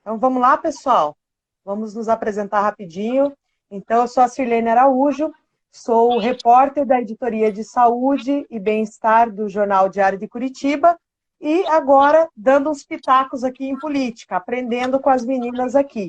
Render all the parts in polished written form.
Então vamos lá, pessoal. Vamos nos apresentar rapidinho. Então, eu sou a Sirlene Araújo, sou repórter da Editoria de Saúde e Bem-Estar do Jornal Diário de Curitiba e agora dando uns pitacos aqui em política, aprendendo com as meninas aqui.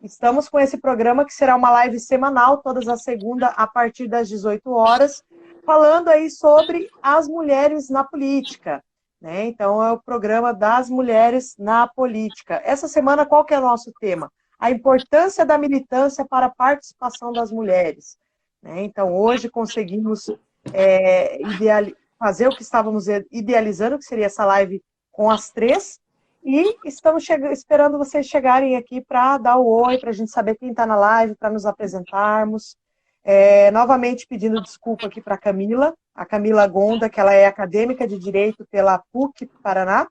Estamos com esse programa que será uma live semanal, todas as segundas, a partir das 18 horas, falando aí sobre as mulheres na política, né? Então, é o programa das mulheres na política. Essa semana, qual que é o nosso tema? A importância da militância para a participação das mulheres, né? Então, hoje conseguimos fazer o que estávamos idealizando, que seria essa live com as três, e estamos esperando vocês chegarem aqui para dar o oi, para a gente saber quem está na live, para nos apresentarmos. Novamente pedindo desculpa aqui para a Camila Gonda, que ela é acadêmica de Direito pela PUC Paraná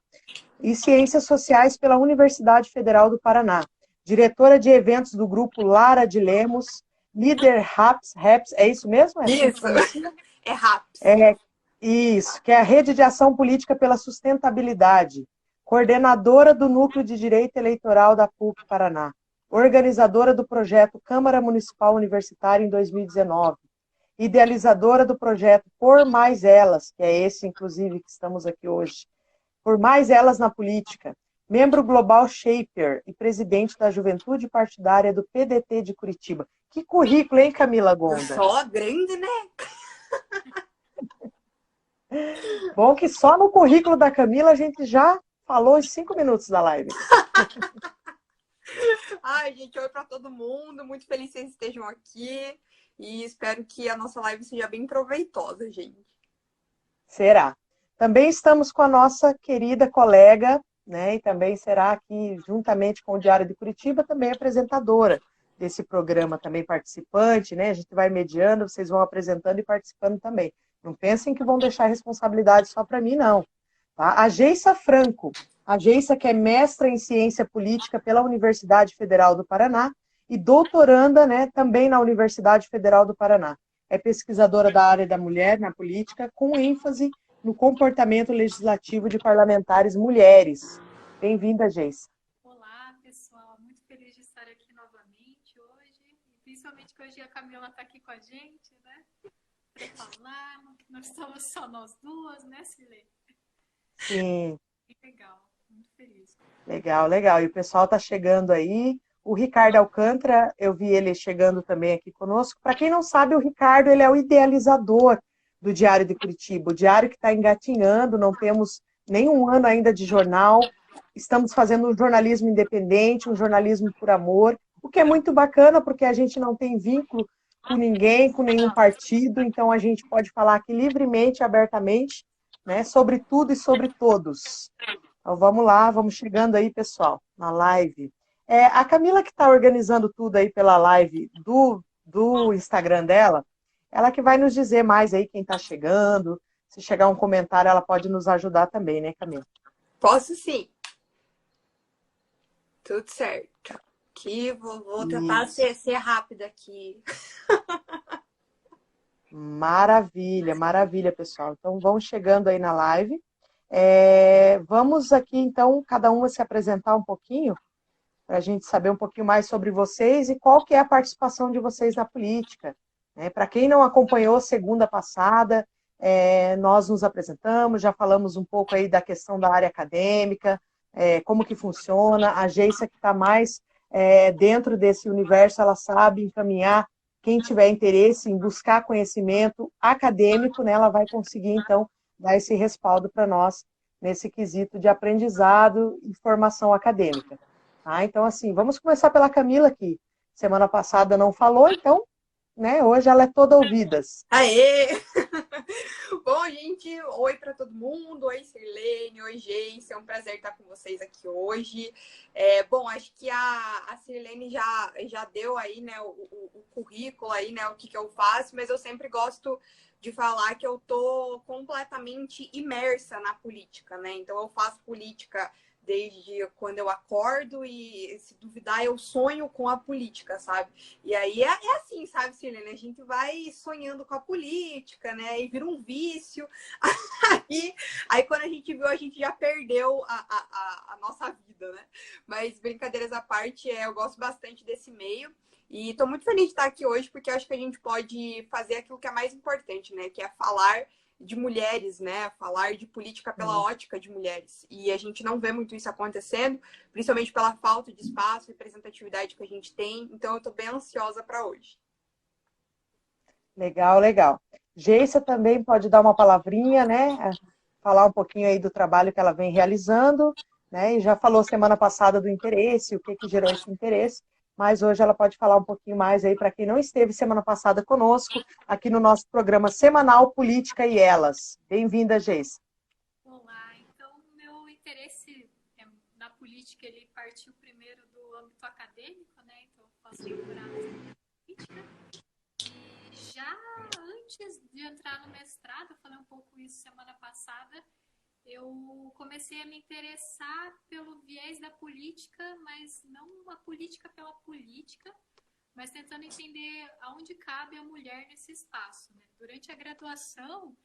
e Ciências Sociais pela Universidade Federal do Paraná. Diretora de eventos do grupo Lara de Lemos, líder RAPS, é isso mesmo? Isso, é RAPS. Isso, que é a Rede de Ação Política pela Sustentabilidade, coordenadora do Núcleo de Direito Eleitoral da PUC Paraná, organizadora do projeto Câmara Municipal Universitária em 2019, idealizadora do projeto Por Mais Elas, que é esse, inclusive, que estamos aqui hoje, Por Mais Elas na Política, membro global Shaper e presidente da Juventude Partidária do PDT de Curitiba. Que currículo, hein, Camila Gonda? Só grande, né? Bom que só no currículo da Camila a gente já falou os 5 minutos da live. Ai, gente, oi para todo mundo. Muito feliz que vocês estejam aqui. E espero que a nossa live seja bem proveitosa, gente. Será. Também estamos com a nossa querida colega, né? E também será aqui, juntamente com o Diário de Curitiba, também apresentadora desse programa, também participante, né? A gente vai mediando, vocês vão apresentando e participando também. Não pensem que vão deixar a responsabilidade só para mim, não. Tá? A Geissa Franco, a Geissa que é mestra em Ciência Política pela Universidade Federal do Paraná e doutoranda, né, também na Universidade Federal do Paraná. É pesquisadora da área da mulher na política, com ênfase no comportamento legislativo de parlamentares mulheres. Bem-vinda, Geissa. Olá, pessoal. Muito feliz de estar aqui novamente hoje. E principalmente que hoje a Camila está aqui com a gente, né? Para falar. Não estamos só nós duas, né, Silene? Sim. Legal, muito feliz. Legal, legal. E o pessoal está chegando aí. O Ricardo Alcântara, eu vi ele chegando também aqui conosco. Para quem não sabe, o Ricardo ele é o idealizador do Diário de Curitiba. O Diário que está engatinhando, não temos nenhum ano ainda de jornal. Estamos fazendo um jornalismo independente, um jornalismo por amor, o que é muito bacana, porque a gente não tem vínculo com ninguém, com nenhum partido, então a gente pode falar aqui livremente, abertamente, né, sobre tudo e sobre todos. Então vamos lá, vamos chegando aí, pessoal, na live. A Camila que está organizando tudo aí pela live do Instagram dela, ela que vai nos dizer mais aí quem está chegando. Se chegar um comentário, ela pode nos ajudar também, né, Camila? Posso sim. Tudo certo. Aqui, vou tentar ser rápida aqui. Maravilha, maravilha, pessoal. Então, vão chegando aí na live. Vamos aqui, então, cada uma se apresentar um pouquinho, para a gente saber um pouquinho mais sobre vocês e qual que é a participação de vocês na política. Para quem não acompanhou segunda passada, nós nos apresentamos, já falamos um pouco aí da questão da área acadêmica, como que funciona. A Geissa que está mais dentro desse universo, ela sabe encaminhar quem tiver interesse em buscar conhecimento acadêmico, né, ela vai conseguir, então, dar esse respaldo para nós nesse quesito de aprendizado e formação acadêmica. Tá? Então, assim, vamos começar pela Camila, que semana passada não falou, então, né, hoje ela é toda ouvidas. Aê! Bom, gente, oi para todo mundo, oi Sirlene, oi Geissa, é um prazer estar com vocês aqui hoje. Bom, acho que a Sirlene já deu aí, né, o currículo aí, né, o que eu faço, mas eu sempre gosto de falar que eu tô completamente imersa na política, né, então eu faço política desde quando eu acordo e, se duvidar, eu sonho com a política, sabe? E aí é assim, sabe, Silene? A gente vai sonhando com a política, né? E vira um vício. Aí quando a gente viu, a gente já perdeu a nossa vida, né? Mas brincadeiras à parte, eu gosto bastante desse meio. E estou muito feliz de estar aqui hoje, porque acho que a gente pode fazer aquilo que é mais importante, né? Que é falar de mulheres, né? Falar de política pela ótica de mulheres. E a gente não vê muito isso acontecendo, principalmente pela falta de espaço e representatividade que a gente tem. Então, eu estou bem ansiosa para hoje. Legal, legal. Geissa também pode dar uma palavrinha, né? Falar um pouquinho aí do trabalho que ela vem realizando, né? E já falou semana passada do interesse, o que gerou esse interesse, mas hoje ela pode falar um pouquinho mais aí para quem não esteve semana passada conosco, aqui no nosso programa semanal Política e Elas. Bem-vinda, Geissa. Olá, então meu interesse na política, ele partiu primeiro do âmbito acadêmico, né? Então eu faço doutorado em política. E já antes de entrar no mestrado, eu falei um pouco isso semana passada, eu comecei a me interessar pelo viés da política, mas não a política pela política, mas tentando entender aonde cabe a mulher nesse espaço, né? Durante a graduação,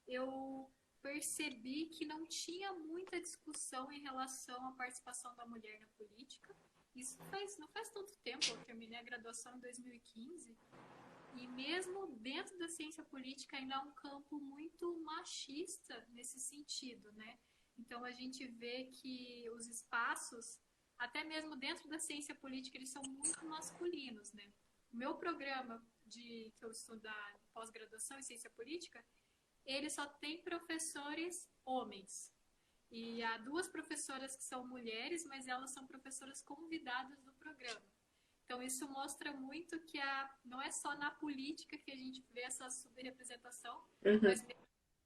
eu percebi que não tinha muita discussão em relação à participação da mulher na política. Isso não faz tanto tempo, eu terminei a graduação em 2015, e mesmo dentro da ciência política ainda é um campo muito machista nesse sentido, né? Então a gente vê que os espaços, até mesmo dentro da ciência política, eles são muito masculinos, né? O meu programa que eu estudo da pós-graduação em ciência política, ele só tem professores homens. E há 2 professoras que são mulheres, mas elas são professoras convidadas do programa. Então, isso mostra muito que não é só na política que a gente vê essa subrepresentação, mas mesmo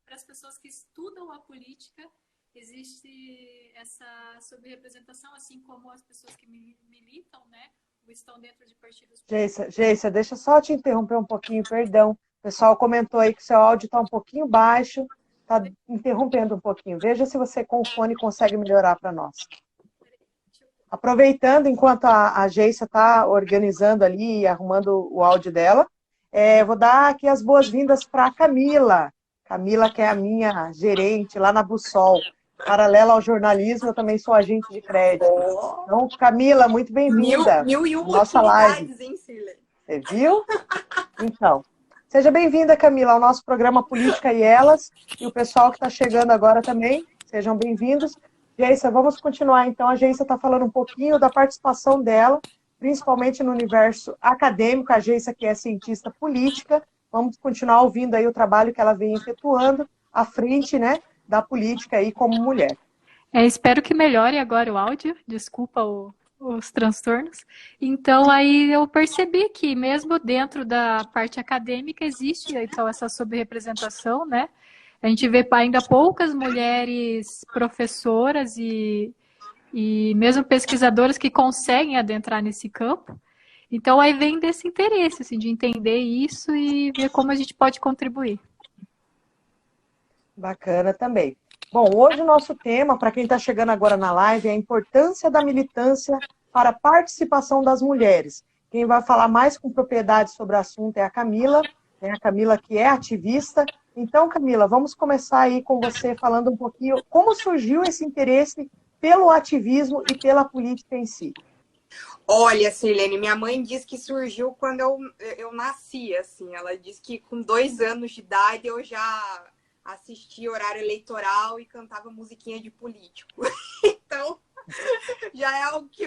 para as pessoas que estudam a política, existe essa subrepresentação, assim como as pessoas que militam, né, ou estão dentro de partidos políticos. Geissa, deixa só te interromper um pouquinho, perdão. O pessoal comentou aí que seu áudio está um pouquinho baixo, está interrompendo um pouquinho. Veja se você com o fone consegue melhorar para nós. Aproveitando, enquanto a Geissa está organizando ali e arrumando o áudio dela, vou dar aqui as boas-vindas para a Camila. Camila, que é a minha gerente lá na Bussol. Paralela ao jornalismo, eu também sou agente de crédito. Então, Camila, muito bem-vinda. Mil e uma nossa live. Hein, Silene? Você viu? Então, seja bem-vinda, Camila, ao nosso programa Política e Elas. E o pessoal que está chegando agora também, sejam bem-vindos. Geissa, vamos continuar então. A Geissa está falando um pouquinho da participação dela, principalmente no universo acadêmico. A Geissa, que é cientista política, vamos continuar ouvindo aí o trabalho que ela vem efetuando à frente, né, da política aí como mulher. Espero que melhore agora o áudio, desculpa os transtornos. Então, aí eu percebi que mesmo dentro da parte acadêmica existe então essa subrepresentação, né? A gente vê ainda poucas mulheres professoras e mesmo pesquisadoras que conseguem adentrar nesse campo. Então, aí vem desse interesse, assim, de entender isso e ver como a gente pode contribuir. Bacana também. Bom, hoje o nosso tema, para quem está chegando agora na live, é a importância da militância para a participação das mulheres. Quem vai falar mais com propriedade sobre o assunto é a Camila, né? A Camila que é ativista. Então, Camila, vamos começar aí com você falando um pouquinho como surgiu esse interesse pelo ativismo e pela política em si. Olha, Silene, minha mãe diz que surgiu quando eu nasci, assim. Ela diz que com 2 anos de idade eu já assistia horário eleitoral e cantava musiquinha de político. Então, já é algo que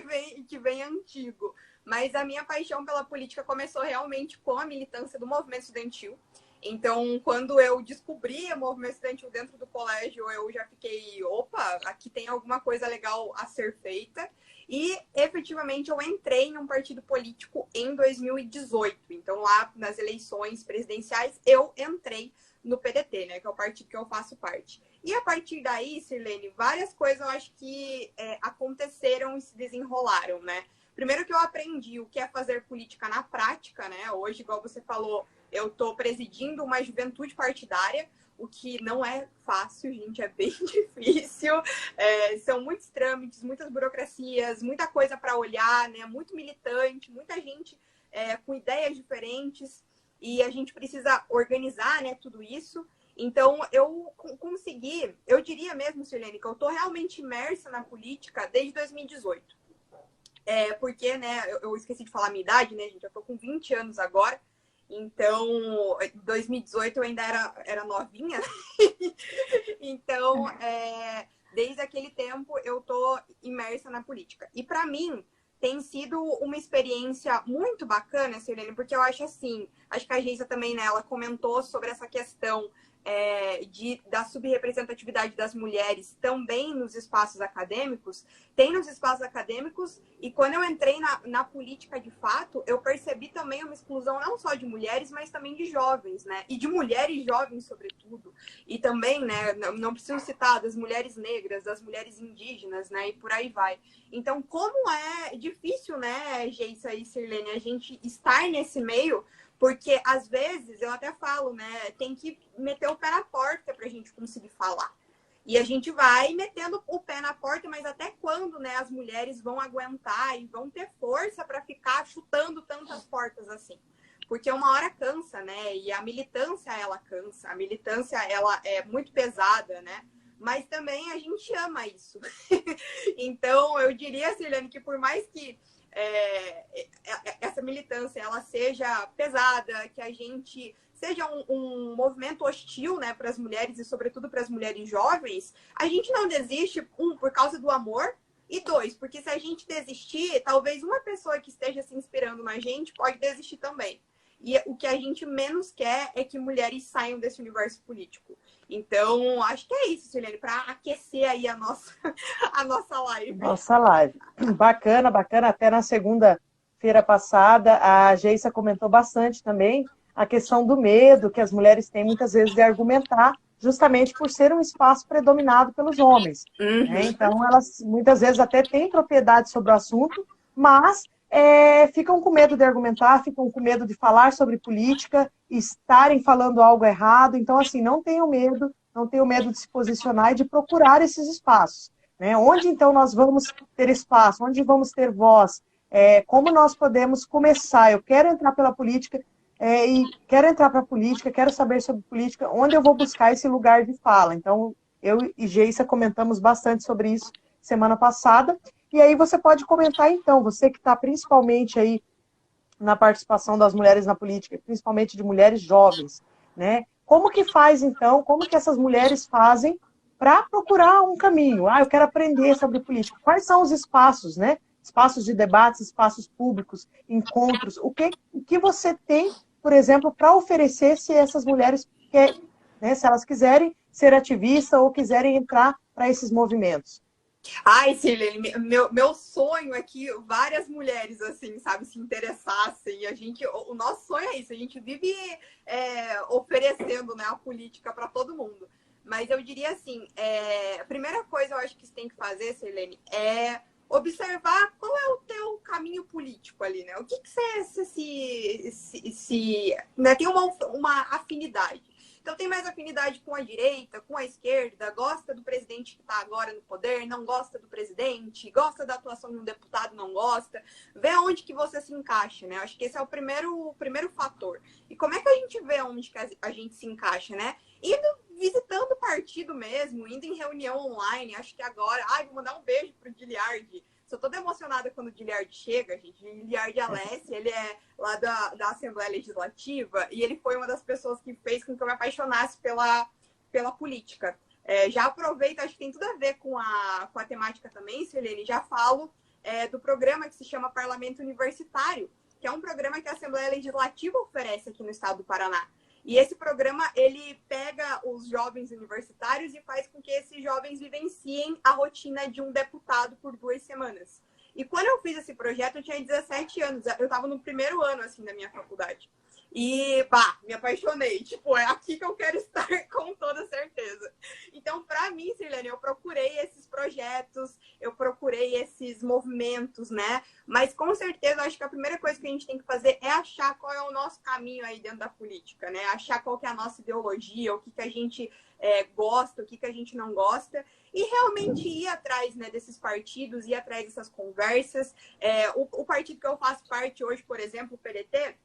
vem antigo. Mas a minha paixão pela política começou realmente com a militância do movimento estudantil. Então, quando eu descobri o movimento estudantil dentro do colégio, eu já fiquei, opa, aqui tem alguma coisa legal a ser feita. E, efetivamente, eu entrei em um partido político em 2018. Então, lá nas eleições presidenciais, eu entrei no PDT, né, que é o partido que eu faço parte. E a partir daí, Silene, várias coisas eu acho que aconteceram e se desenrolaram, né? Primeiro que eu aprendi o que é fazer política na prática, né? Hoje, igual você falou, eu estou presidindo uma juventude partidária. o que não é fácil, gente, é bem difícil. São muitos trâmites, muitas burocracias, muita coisa para olhar, né? Muito militante, muita gente com ideias diferentes, e a gente precisa organizar, né, tudo isso. Então, eu consegui, eu diria mesmo, Sirlene, que eu estou realmente imersa na política desde 2018. Porque, né, eu esqueci de falar a minha idade, né, gente? Eu tô com 20 anos agora. Então, em 2018 eu ainda era novinha. Então, desde aquele tempo eu tô imersa na política. E para mim tem sido uma experiência muito bacana, Sirlene, porque eu acho assim, acho que a Geisa também, né, ela comentou sobre essa questão da subrepresentatividade das mulheres também nos espaços acadêmicos. Tem nos espaços acadêmicos, e quando eu entrei na política de fato, eu percebi também uma exclusão não só de mulheres, mas também de jovens, né? E de mulheres jovens, sobretudo. E também, né, não preciso citar das mulheres negras, das mulheres indígenas, né? E por aí vai. Então, como é difícil, né, Geisa e Sirlene, a gente estar nesse meio. Porque, às vezes, eu até falo, né? Tem que meter o pé na porta para a gente conseguir falar. E a gente vai metendo o pé na porta, mas até quando, né, as mulheres vão aguentar e vão ter força para ficar chutando tantas portas assim? Porque uma hora cansa, né? E a militância, ela cansa. A militância, ela é muito pesada, né? Mas também a gente ama isso. Então, eu diria, Sirlene, que por mais que essa militância ela seja pesada, que a gente seja um movimento hostil, né, para as mulheres e sobretudo para as mulheres jovens, a gente não desiste, por causa do amor, e dois, porque se a gente desistir, talvez uma pessoa que esteja se inspirando na gente pode desistir também. E o que a gente menos quer é que mulheres saiam desse universo político. Então, acho que é isso, Sirlene, para aquecer aí a nossa live. Nossa live. Bacana, bacana. Até na segunda-feira passada, a Geisa comentou bastante também a questão do medo que as mulheres têm muitas vezes de argumentar, justamente por ser um espaço predominado pelos homens. Uhum. Né? Então, elas muitas vezes até têm propriedade sobre o assunto, mas ficam com medo de argumentar, ficam com medo de falar sobre política, estarem falando algo errado. Então, assim, não tenham medo de se posicionar e de procurar esses espaços. Né? Onde, então, nós vamos ter espaço? Onde vamos ter voz? Como nós podemos começar? Eu quero entrar pela política e quero entrar para a política, quero saber sobre política. Onde eu vou buscar esse lugar de fala? Então, eu e Geisa comentamos bastante sobre isso semana passada. E aí você pode comentar, então, você que está principalmente aí na participação das mulheres na política, principalmente de mulheres jovens, né? Como que faz, então, como que essas mulheres fazem para procurar um caminho? Eu quero aprender sobre política. Quais são os espaços, né? Espaços de debates, espaços públicos, encontros. O que você tem, por exemplo, para oferecer se essas mulheres querem, né, se elas quiserem ser ativistas ou quiserem entrar para esses movimentos? Ai, Sirlene, meu sonho é que várias mulheres, assim, sabe, se interessassem. E o nosso sonho é isso, a gente vive oferecendo, né, a política para todo mundo. Mas eu diria assim, a primeira coisa eu acho que você tem que fazer, Sirlene, é observar qual é o teu caminho político ali, né? O que você né, tem uma afinidade. Então, tem mais afinidade com a direita, com a esquerda, gosta do presidente que está agora no poder, não gosta do presidente, gosta da atuação de um deputado, não gosta. Vê onde que você se encaixa, né? Acho que esse é o primeiro fator. E como é que a gente vê onde que a gente se encaixa, né? Visitando o partido mesmo, indo em reunião online. Acho que agora... vou mandar um beijo pro Giliardi. Sou toda emocionada quando o Giliardi chega, gente. Giliardi Alessi, ele é lá da Assembleia Legislativa e ele foi uma das pessoas que fez com que eu me apaixonasse pela política. Já aproveito, acho que tem tudo a ver com a temática também, Sirlene, já falo do programa que se chama Parlamento Universitário, que é um programa que a Assembleia Legislativa oferece aqui no estado do Paraná. E esse programa, ele pega os jovens universitários e faz com que esses jovens vivenciem a rotina de um deputado por 2 semanas. E quando eu fiz esse projeto, eu tinha 17 anos. Eu estava no primeiro ano, assim, da minha faculdade. E, pá, me apaixonei. Tipo, é aqui que eu quero estar com toda certeza. Então, para mim, Sirlene, eu procurei esses projetos, eu procurei esses movimentos, né? Mas, com certeza, eu acho que a primeira coisa que a gente tem que fazer é achar qual é o nosso caminho aí dentro da política, né? Achar qual que é a nossa ideologia, o que a gente gosta, o que a gente não gosta. E realmente ir atrás, né, desses partidos, ir atrás dessas conversas. O partido que eu faço parte hoje, por exemplo, o PDT,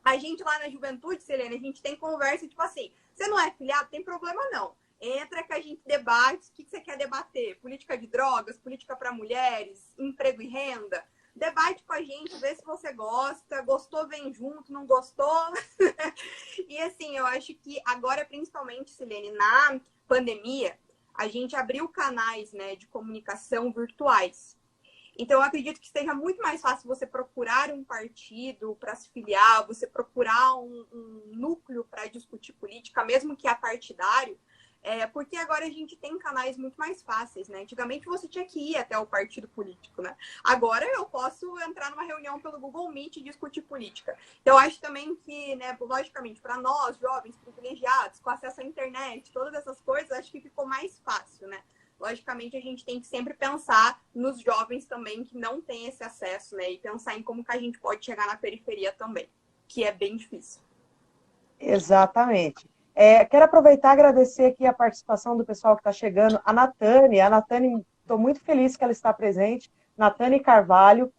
a gente lá na juventude, Selene, a gente tem conversa, tipo assim, você não é filiado, tem problema não. Entra que a gente debate, o que você quer debater? Política de drogas, política para mulheres, emprego e renda? Debate com a gente, vê se você gosta, gostou, vem junto, não gostou. E assim, eu acho que agora, principalmente, Selene, na pandemia, a gente abriu canais, né, de comunicação virtuais. Então, eu acredito que seja muito mais fácil você procurar um partido para se filiar, você procurar um núcleo para discutir política, mesmo que apartidário, porque agora a gente tem canais muito mais fáceis, né? Antigamente você tinha que ir até o partido político, né? Agora eu posso entrar numa reunião pelo Google Meet e discutir política. Então, eu acho também que, né, logicamente, para nós, jovens privilegiados, com acesso à internet, todas essas coisas, acho que ficou mais fácil, né? Logicamente, a gente tem que sempre pensar nos jovens também que não têm esse acesso, né? E pensar em como que a gente pode chegar na periferia também, que é bem difícil. Exatamente. Quero aproveitar e agradecer aqui a participação do pessoal que está chegando. A Natane, estou muito feliz que ela está presente. Natane Carvalho,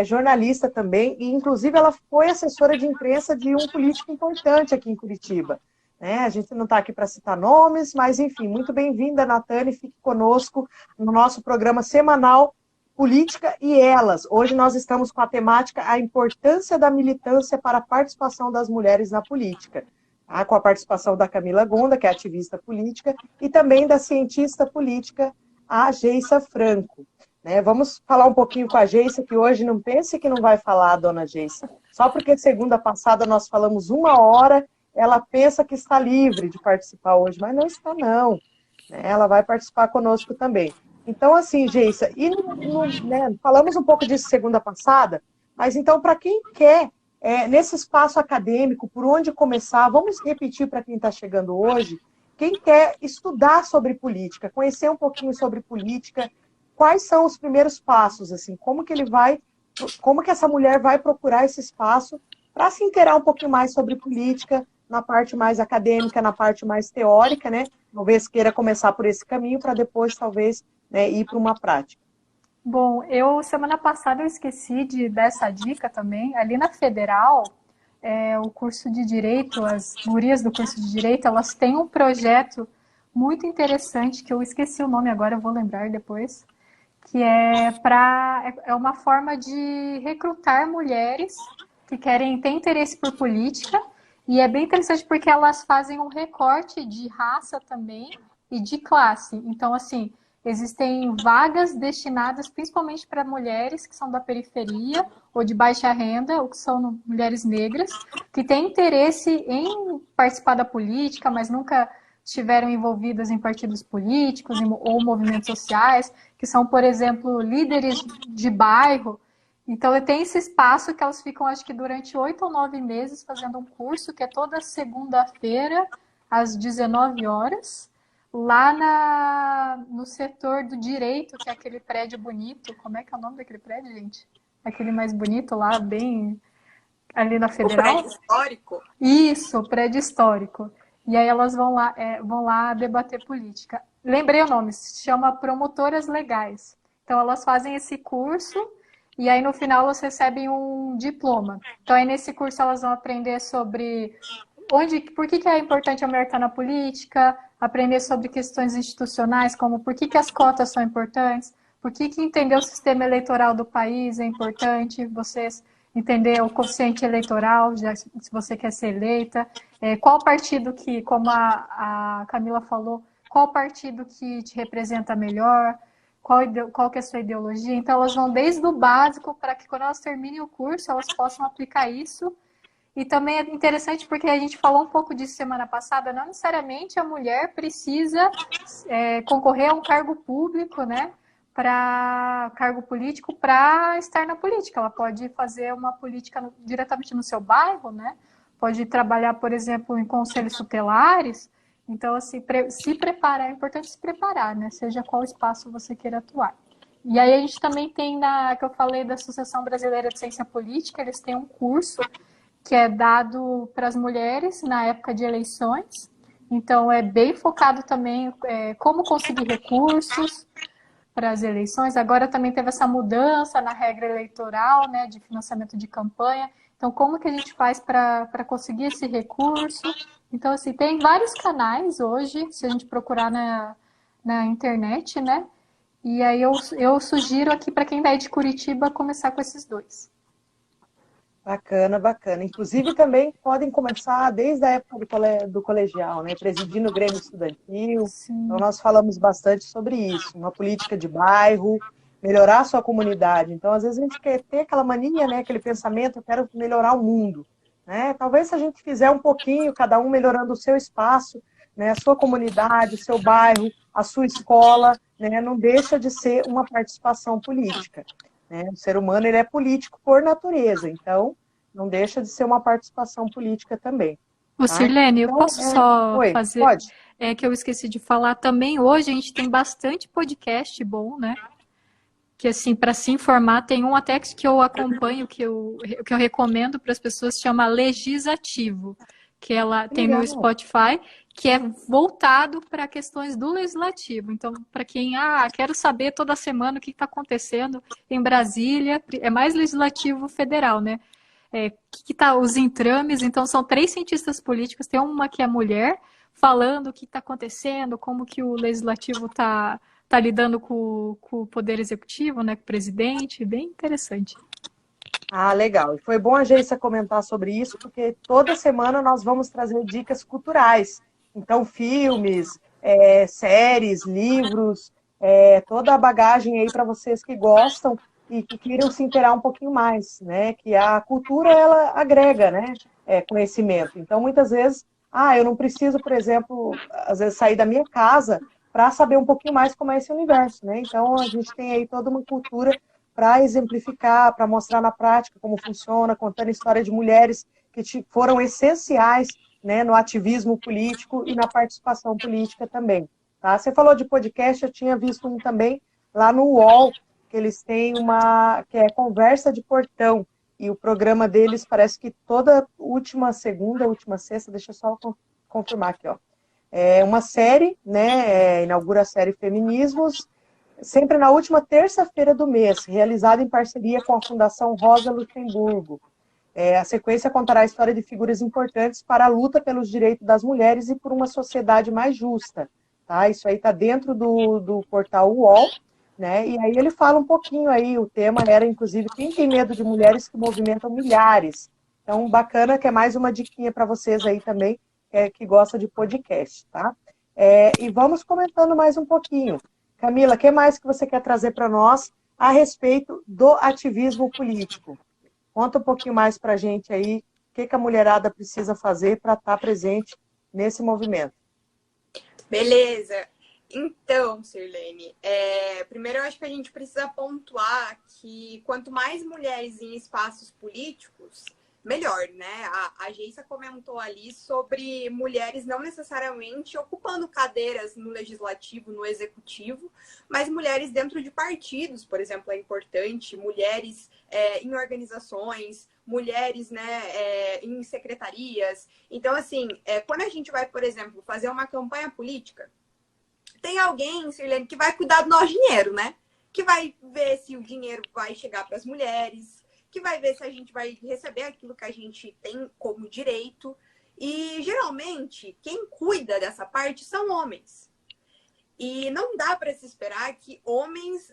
jornalista também, e inclusive ela foi assessora de imprensa de um político importante aqui em Curitiba. Né? A gente não está aqui para citar nomes, mas enfim, muito bem-vinda, Natane, fique conosco no nosso programa semanal Política e Elas. Hoje nós estamos com a temática A Importância da Militância para a Participação das Mulheres na Política. Tá? Com a participação da Camila Gonda, que é ativista política, e também da cientista política, a Geissa Franco. Né? Vamos falar um pouquinho com a Geissa, que hoje não pense que não vai falar, dona Geissa. Só porque segunda passada nós falamos 1 hora, ela pensa que está livre de participar hoje, mas não está não. Né? Ela vai participar conosco também. Então, assim, Geissa, né, falamos um pouco disso segunda passada, mas então, para quem quer, nesse espaço acadêmico, por onde começar, vamos repetir para quem está chegando hoje, quem quer estudar sobre política, conhecer um pouquinho sobre política, quais são os primeiros passos, assim, como que essa mulher vai procurar esse espaço para se inteirar um pouquinho mais sobre política, na parte mais acadêmica, na parte mais teórica, né? Talvez queira começar por esse caminho para depois, talvez, né, ir para uma prática. Bom, semana passada eu esqueci de dar essa dica também. Ali na Federal, o curso de Direito, as gurias do curso de Direito, elas têm um projeto muito interessante, que eu esqueci o nome agora, eu vou lembrar depois, que é uma forma de recrutar mulheres que têm interesse por política, e é bem interessante porque elas fazem um recorte de raça também e de classe. Então, assim, existem vagas destinadas principalmente para mulheres que são da periferia ou de baixa renda, ou que são mulheres negras, que têm interesse em participar da política, mas nunca estiveram envolvidas em partidos políticos ou movimentos sociais, que são, por exemplo, líderes de bairro. Então, tem esse espaço que elas ficam, acho que durante 8 ou 9 meses, fazendo um curso, que é toda segunda-feira, às 19 horas, lá no setor do direito, que é aquele prédio bonito. Como é que é o nome daquele prédio, gente? Aquele mais bonito lá, bem ali na Federal. O prédio histórico? Isso, o prédio histórico. E aí elas vão lá debater política. Lembrei o nome, se chama Promotoras Legais. Então elas fazem esse curso e aí no final elas recebem um diploma. Então aí nesse curso elas vão aprender sobre por que é importante a mulher estar na política, aprender sobre questões institucionais, como por que as cotas são importantes, por que entender o sistema eleitoral do país é importante, vocês entender o coeficiente eleitoral, se você quer ser eleita, qual partido que, como a Camila falou, qual partido que te representa melhor, qual que é a sua ideologia. Então, elas vão desde o básico para que, quando elas terminem o curso, elas possam aplicar isso. E também é interessante porque a gente falou um pouco disso semana passada, não necessariamente a mulher precisa concorrer a um cargo público, né? Para cargo político, para estar na política. Ela pode fazer uma política diretamente no seu bairro, né? pode trabalhar, por exemplo, em conselhos tutelares. Então, assim, se preparar, é importante se preparar, né? Seja qual espaço você queira atuar. E aí a gente também tem, que eu falei da Associação Brasileira de Ciência Política, eles têm um curso que é dado para as mulheres na época de eleições. Então, é bem focado também como conseguir recursos para as eleições. Agora também teve essa mudança na regra eleitoral, né, de financiamento de campanha. Então, como que a gente faz para conseguir esse recurso? Então, assim, tem vários canais hoje, se a gente procurar na internet, né? E aí eu sugiro aqui para quem vai de Curitiba começar com esses dois. Bacana, bacana. Inclusive também podem começar desde a época do colegial, né? Presidindo o Grêmio Estudantil. Sim. Então nós falamos bastante sobre isso, uma política de bairro, melhorar a sua comunidade. Então, às vezes a gente quer ter aquela mania, né? Aquele pensamento, eu quero melhorar o mundo, né? Talvez se a gente fizer um pouquinho, cada um melhorando o seu espaço, né? A sua comunidade, o seu bairro, a sua escola, né? Não deixa de ser uma participação política. Né? O ser humano ele é político por natureza, então não deixa de ser uma participação política também. Ô, Tá? Sirlene, eu Então, posso só Oi, fazer... pode? Que eu esqueci de falar também, hoje a gente tem bastante podcast bom, né? Que, assim, para se informar, tem um até que eu acompanho, que eu recomendo para as pessoas, chama Legislativo, que ela tem no Spotify, que é voltado para questões do legislativo. Então, para quem, quero saber toda semana o que está acontecendo em Brasília, é mais legislativo federal, né? Que tá os entrames, então são 3 cientistas políticos, tem uma que é mulher, falando o que está acontecendo, como que o legislativo está lidando com o poder executivo, né, com o presidente, bem interessante. Legal. E foi bom a Geissa comentar sobre isso, porque toda semana nós vamos trazer dicas culturais. Então, filmes, séries, livros, toda a bagagem aí para vocês que gostam e que queiram se inteirar um pouquinho mais, né? Que a cultura, ela agrega, né? Conhecimento. Então, muitas vezes, eu não preciso, por exemplo, às vezes sair da minha casa para saber um pouquinho mais como é esse universo, né? Então, a gente tem aí toda uma cultura para exemplificar, para mostrar na prática como funciona, contando a história de mulheres que foram essenciais, né, no ativismo político e na participação política também. Tá? Você falou de podcast, eu tinha visto um também lá no UOL, que eles têm que é Conversa de Portão, e o programa deles parece que toda última segunda, última sexta, deixa eu só confirmar aqui, ó. É uma série, né, inaugura a série Feminismos, sempre na última terça-feira do mês, realizada em parceria com a Fundação Rosa Luxemburgo. A sequência contará a história de figuras importantes para a luta pelos direitos das mulheres e por uma sociedade mais justa. Tá? Isso aí está dentro do portal UOL, né? E aí ele fala um pouquinho aí, o tema era, inclusive, quem tem medo de mulheres que movimentam milhares. Então, bacana que é mais uma diquinha para vocês aí também, que gosta de podcast, tá? E vamos comentando mais um pouquinho. Camila, o que mais que você quer trazer para nós a respeito do ativismo político? Conta um pouquinho mais para a gente aí, o que a mulherada precisa fazer para estar presente nesse movimento. Beleza. Então, Sirlene, primeiro eu acho que a gente precisa pontuar que quanto mais mulheres em espaços políticos, melhor, né? A Geissa comentou ali sobre mulheres não necessariamente ocupando cadeiras no legislativo, no executivo, mas mulheres dentro de partidos, por exemplo, é importante, mulheres em organizações, mulheres, né, em secretarias. Então, assim, quando a gente vai, por exemplo, fazer uma campanha política, tem alguém, Sirlene, que vai cuidar do nosso dinheiro, né? Que vai ver se o dinheiro vai chegar para as mulheres, que vai ver se a gente vai receber aquilo que a gente tem como direito. E, geralmente, quem cuida dessa parte são homens. E não dá para se esperar que homens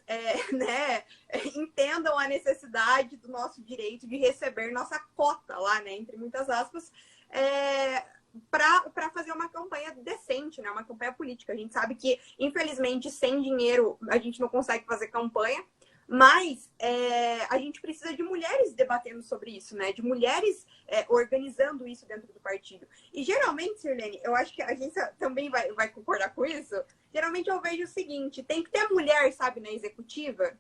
entendam a necessidade do nosso direito de receber nossa cota lá, né, entre muitas aspas, para fazer uma campanha decente, né, uma campanha política. A gente sabe que, infelizmente, sem dinheiro a gente não consegue fazer campanha, mas a gente precisa de mulheres debatendo sobre isso, né? De mulheres organizando isso dentro do partido. E geralmente, Sirlene, eu acho que a gente também vai concordar com isso. Geralmente eu vejo o seguinte, tem que ter mulher, sabe, na executiva.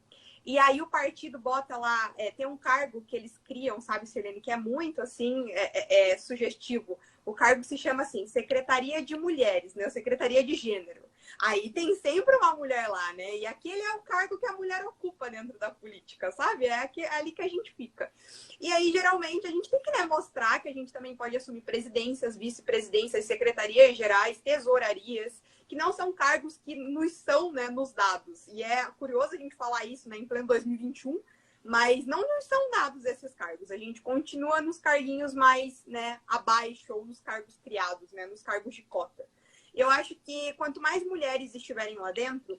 E aí o partido bota lá, tem um cargo que eles criam, sabe, Sirlene, que é muito, assim, sugestivo. O cargo se chama, assim, Secretaria de Mulheres, né? Secretaria de Gênero. Aí tem sempre uma mulher lá, né? E aquele é o cargo que a mulher ocupa dentro da política, sabe? É ali que a gente fica. E aí, geralmente, a gente tem que, né, mostrar que a gente também pode assumir presidências, vice-presidências, secretarias gerais, tesourarias, que não são cargos que nos são, né, nos dados. E é curioso a gente falar isso, né, em pleno 2021, mas não nos são dados esses cargos. A gente continua nos carguinhos mais, né, abaixo, ou nos cargos criados, né, nos cargos de cota. Eu acho que quanto mais mulheres estiverem lá dentro,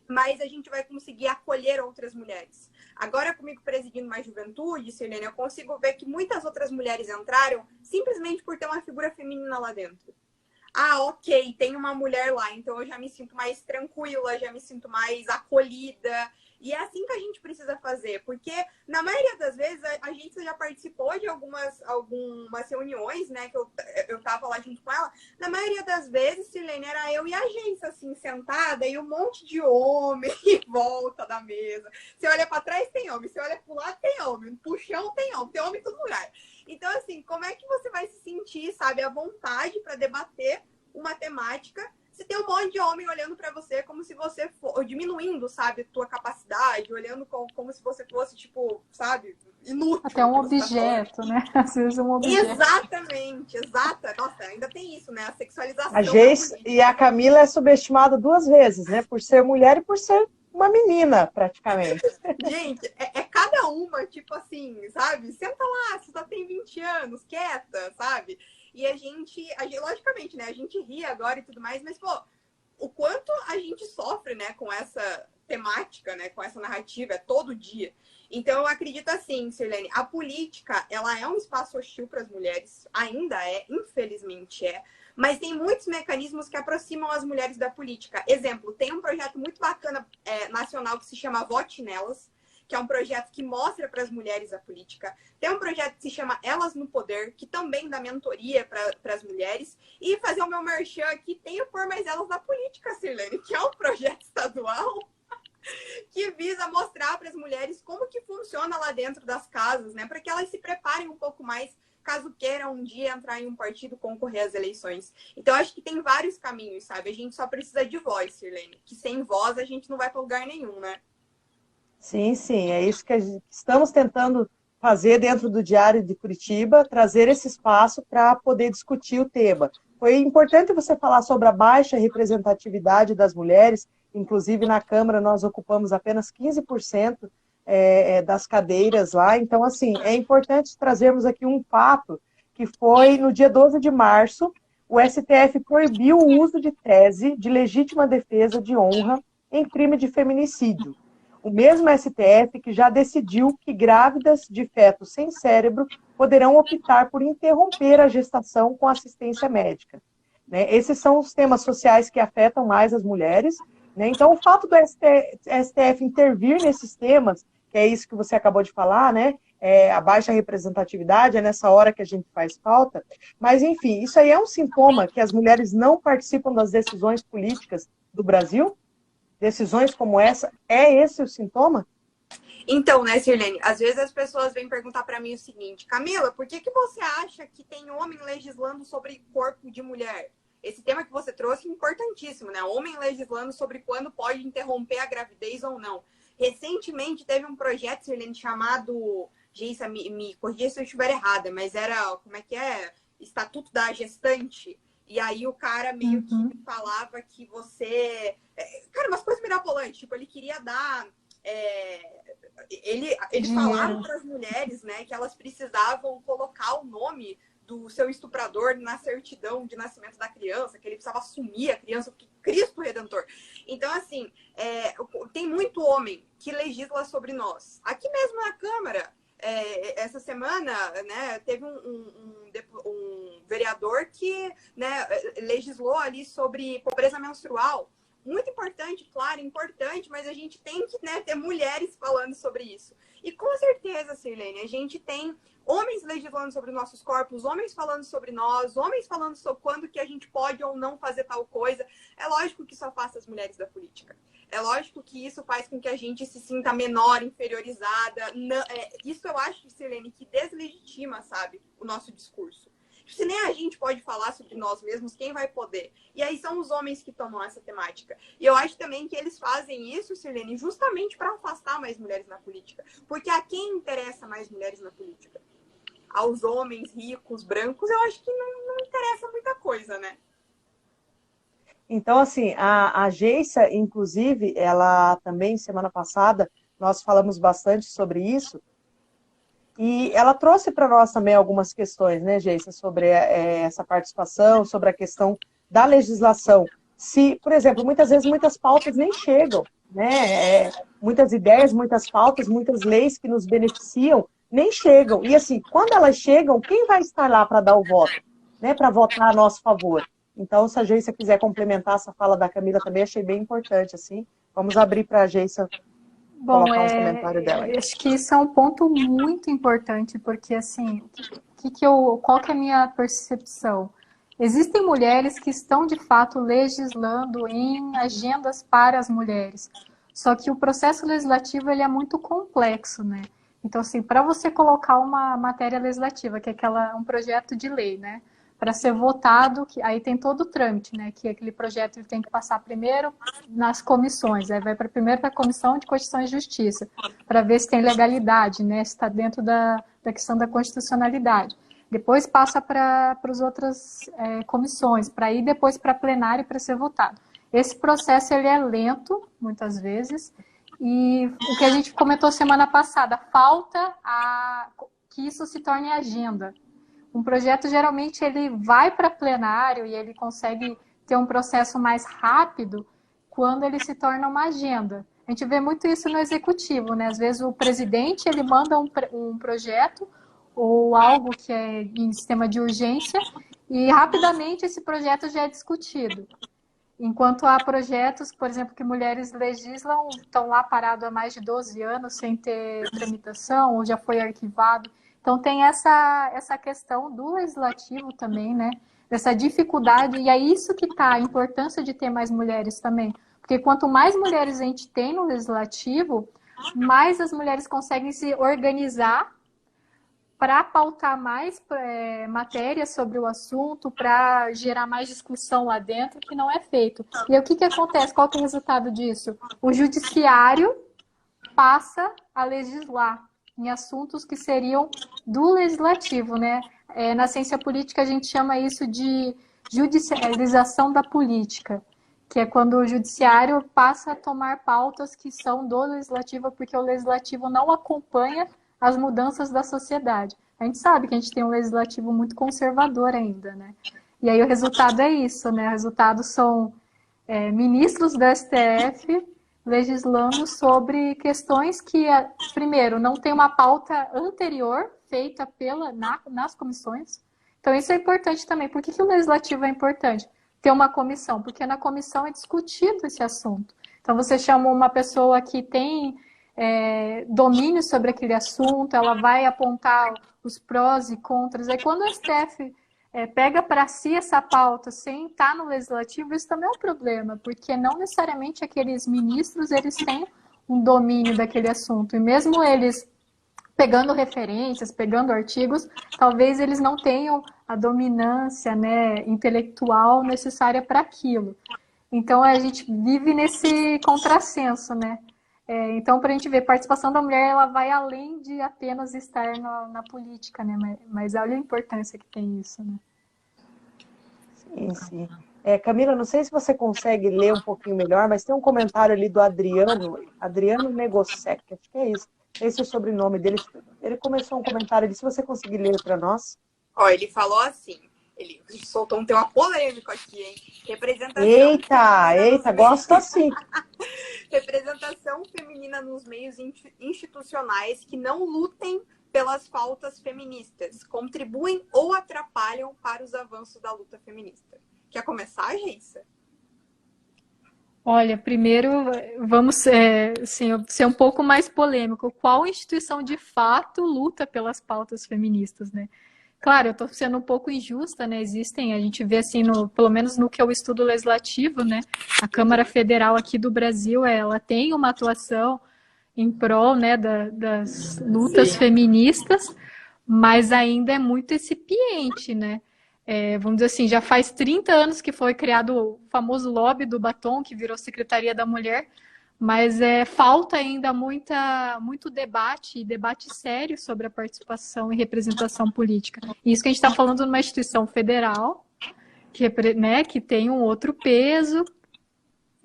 mais a gente vai conseguir acolher outras mulheres. Agora, comigo presidindo mais juventude, Sirlene, eu consigo ver que muitas outras mulheres entraram simplesmente por ter uma figura feminina lá dentro. Ah, ok, tem uma mulher lá, então eu já me sinto mais tranquila, já me sinto mais acolhida. E é assim que a gente precisa fazer, porque na maioria das vezes a gente já participou de algumas reuniões, né, que eu tava lá junto com ela. Na maioria das vezes, Sirlene, era eu e a agência, assim, sentada, e um monte de homem em volta da mesa. Você olha para trás, tem homem, você olha pro lado, tem homem, pro chão, tem homem em todo lugar. Então, assim, como é que você vai se sentir, sabe, à vontade para debater uma temática se tem um monte de homem olhando para você como se você for, diminuindo, sabe, tua capacidade, olhando como se você fosse, tipo, sabe, inútil. Até um objeto, né? Às vezes um objeto. Exatamente, exata. Nossa, ainda tem isso, né? A sexualização. A Geis e a Camila é subestimada duas vezes, né? Por ser mulher e por ser uma menina, praticamente. Gente, é cada uma, tipo assim, sabe? Senta lá, você só tem 20 anos, quieta, sabe? E a gente, logicamente, né? A gente ri agora e tudo mais, mas, pô, o quanto a gente sofre, né? Com essa temática, né? Com essa narrativa, é todo dia. Então, eu acredito assim, Sirlene, a política, ela é um espaço hostil para as mulheres, ainda é, infelizmente é, mas tem muitos mecanismos que aproximam as mulheres da política. Exemplo, tem um projeto muito bacana nacional que se chama Vote Nelas, que é um projeto que mostra para as mulheres a política. Tem um projeto que se chama Elas no Poder, que também dá mentoria para as mulheres. E fazer o meu merchan aqui, tem o Por Mais Elas na Política, Sirlene, que é um projeto estadual que visa mostrar para as mulheres como que funciona lá dentro das casas, né? Para que elas se preparem um pouco mais, caso queiram um dia entrar em um partido, concorrer às eleições. Então, acho que tem vários caminhos, sabe? A gente só precisa de voz, Sirlene. Que sem voz a gente não vai para lugar nenhum, né? Sim, sim, é isso que estamos tentando fazer dentro do Diário de Curitiba, trazer esse espaço para poder discutir o tema. Foi importante você falar sobre a baixa representatividade das mulheres, inclusive na Câmara nós ocupamos apenas 15% das cadeiras lá, então assim, é importante trazermos aqui um fato, que foi no dia 12 de março, o STF proibiu o uso de tese de legítima defesa de honra em crime de feminicídio. O mesmo STF que já decidiu que grávidas de feto sem cérebro poderão optar por interromper a gestação com assistência médica. Né? Esses são os temas sociais que afetam mais as mulheres. Né? Então, o fato do STF intervir nesses temas, que é isso que você acabou de falar, né? A baixa representatividade, é nessa hora que a gente faz falta. Mas, enfim, isso aí é um sintoma que as mulheres não participam das decisões políticas do Brasil? Decisões como essa, é esse o sintoma? Então, né, Sirlene, às vezes as pessoas vêm perguntar para mim o seguinte: Camila, por que você acha que tem homem legislando sobre corpo de mulher? Esse tema que você trouxe é importantíssimo, né? Homem legislando sobre quando pode interromper a gravidez ou não. Recentemente teve um projeto, Sirlene, chamado, Geisa, me corrija se eu estiver errada, mas era, como é que é? Estatuto da Gestante. E aí o cara meio que falava que você... Cara, umas coisas mirabolantes. Tipo, ele queria dar... Ele falava para as mulheres, né, que elas precisavam colocar o nome do seu estuprador na certidão de nascimento da criança, que ele precisava assumir a criança, porque Cristo Redentor. Então, assim, tem muito homem que legisla sobre nós. Aqui mesmo na Câmara, essa semana, né, teve um vereador que, né, legislou ali sobre pobreza menstrual. Muito importante, claro, importante, mas a gente tem que, né, ter mulheres falando sobre isso. E com certeza riqueza, Sirlene. A gente tem homens legislando sobre nossos corpos, homens falando sobre nós, homens falando sobre quando que a gente pode ou não fazer tal coisa. É lógico que isso afasta as mulheres da política. É lógico que isso faz com que a gente se sinta menor, inferiorizada. Não, isso eu acho, Sirlene, que deslegitima, sabe, o nosso discurso. Se nem a gente pode falar sobre nós mesmos, quem vai poder? E aí são os homens que tomam essa temática. E eu acho também que eles fazem isso, Sirlene, justamente para afastar mais mulheres na política. Porque a quem interessa mais mulheres na política? Aos homens ricos, brancos, eu acho que não interessa muita coisa, né? Então, assim, a Geissa, inclusive, ela também, semana passada, nós falamos bastante sobre isso, e ela trouxe para nós também algumas questões, né, Geissa, sobre essa participação, sobre a questão da legislação. Se, por exemplo, muitas vezes muitas pautas nem chegam, né? Muitas ideias, muitas pautas, muitas leis que nos beneficiam nem chegam. E assim, quando elas chegam, quem vai estar lá para dar o voto, né? Para votar a nosso favor? Então, se a Geissa quiser complementar essa fala da Camila também, achei bem importante, assim. Vamos abrir para a Geissa colocar um comentário dela aí. Acho que isso é um ponto muito importante, porque, assim, qual que é a minha percepção? Existem mulheres que estão, de fato, legislando em agendas para as mulheres, só que o processo legislativo ele é muito complexo, né? Então, assim, para você colocar uma matéria legislativa, que é um projeto de lei, né? Para ser votado, aí tem todo o trâmite, né? Que aquele projeto ele tem que passar primeiro nas comissões, aí vai primeiro para a Comissão de Constituição e Justiça, para ver se tem legalidade, né? Se está dentro da questão da constitucionalidade. Depois passa para as outras comissões, para ir depois para plenário para ser votado. Esse processo ele é lento, muitas vezes, e o que a gente comentou semana passada, falta que isso se torne agenda. Um projeto, geralmente, ele vai para plenário e ele consegue ter um processo mais rápido quando ele se torna uma agenda. A gente vê muito isso no executivo, né? Às vezes o presidente, ele manda um projeto ou algo que é em sistema de urgência e rapidamente esse projeto já é discutido. Enquanto há projetos, por exemplo, que mulheres legislam, estão lá parados há mais de 12 anos sem ter tramitação ou já foi arquivado. Então, tem essa questão do legislativo também, né? Dessa dificuldade, e é isso que está a importância de ter mais mulheres também. Porque quanto mais mulheres a gente tem no legislativo, mais as mulheres conseguem se organizar para pautar mais matérias sobre o assunto, para gerar mais discussão lá dentro, que não é feito. E aí, o que acontece? Qual que é o resultado disso? O judiciário passa a legislar em assuntos que seriam do legislativo, né? Na ciência política a gente chama isso de judicialização da política, que é quando o judiciário passa a tomar pautas que são do legislativo, porque o legislativo não acompanha as mudanças da sociedade. A gente sabe que a gente tem um legislativo muito conservador ainda, né? E aí o resultado é isso, né? O resultado são ministros do STF legislando sobre questões que, primeiro, não tem uma pauta anterior feita nas comissões. Então, isso é importante também. Por que o legislativo é importante? Ter uma comissão, porque na comissão é discutido esse assunto. Então, você chama uma pessoa que tem domínio sobre aquele assunto, ela vai apontar os prós e contras. Aí, quando o STF pega para si essa pauta sem estar no legislativo, isso também é um problema, porque não necessariamente aqueles ministros eles têm um domínio daquele assunto. E mesmo eles pegando referências, pegando artigos, talvez eles não tenham a dominância, né, intelectual necessária para aquilo. Então, a gente vive nesse contrassenso, né? Então, para a gente ver, a participação da mulher, ela vai além de apenas estar na política, né? Mas olha a importância que tem isso, né? Sim, sim. Camila, não sei se você consegue ler um pouquinho melhor, mas tem um comentário ali do Adriano Negosec, acho que é isso. Esse é o sobrenome dele. Ele começou um comentário ali, se você conseguir ler para nós. Ele falou assim, ele soltou um tema polêmico aqui, hein? Representação Eita, gosto assim. Representação feminina nos meios institucionais que não lutem pelas pautas feministas, contribuem ou atrapalham para os avanços da luta feminista. Quer começar, Geissa? Olha, primeiro vamos assim, ser um pouco mais polêmico. Qual instituição de fato luta pelas pautas feministas, né? Claro, eu estou sendo um pouco injusta, né? Existem, a gente vê assim, pelo menos no que eu estudo legislativo, né? A Câmara Federal aqui do Brasil, ela tem uma atuação em prol, né, das lutas feministas, mas ainda é muito incipiente, né? Vamos dizer assim, já faz 30 anos que foi criado o famoso lobby do batom, que virou Secretaria da Mulher, mas falta ainda muito debate sério sobre a participação e representação política. Isso que a gente está falando numa instituição federal, né, que tem um outro peso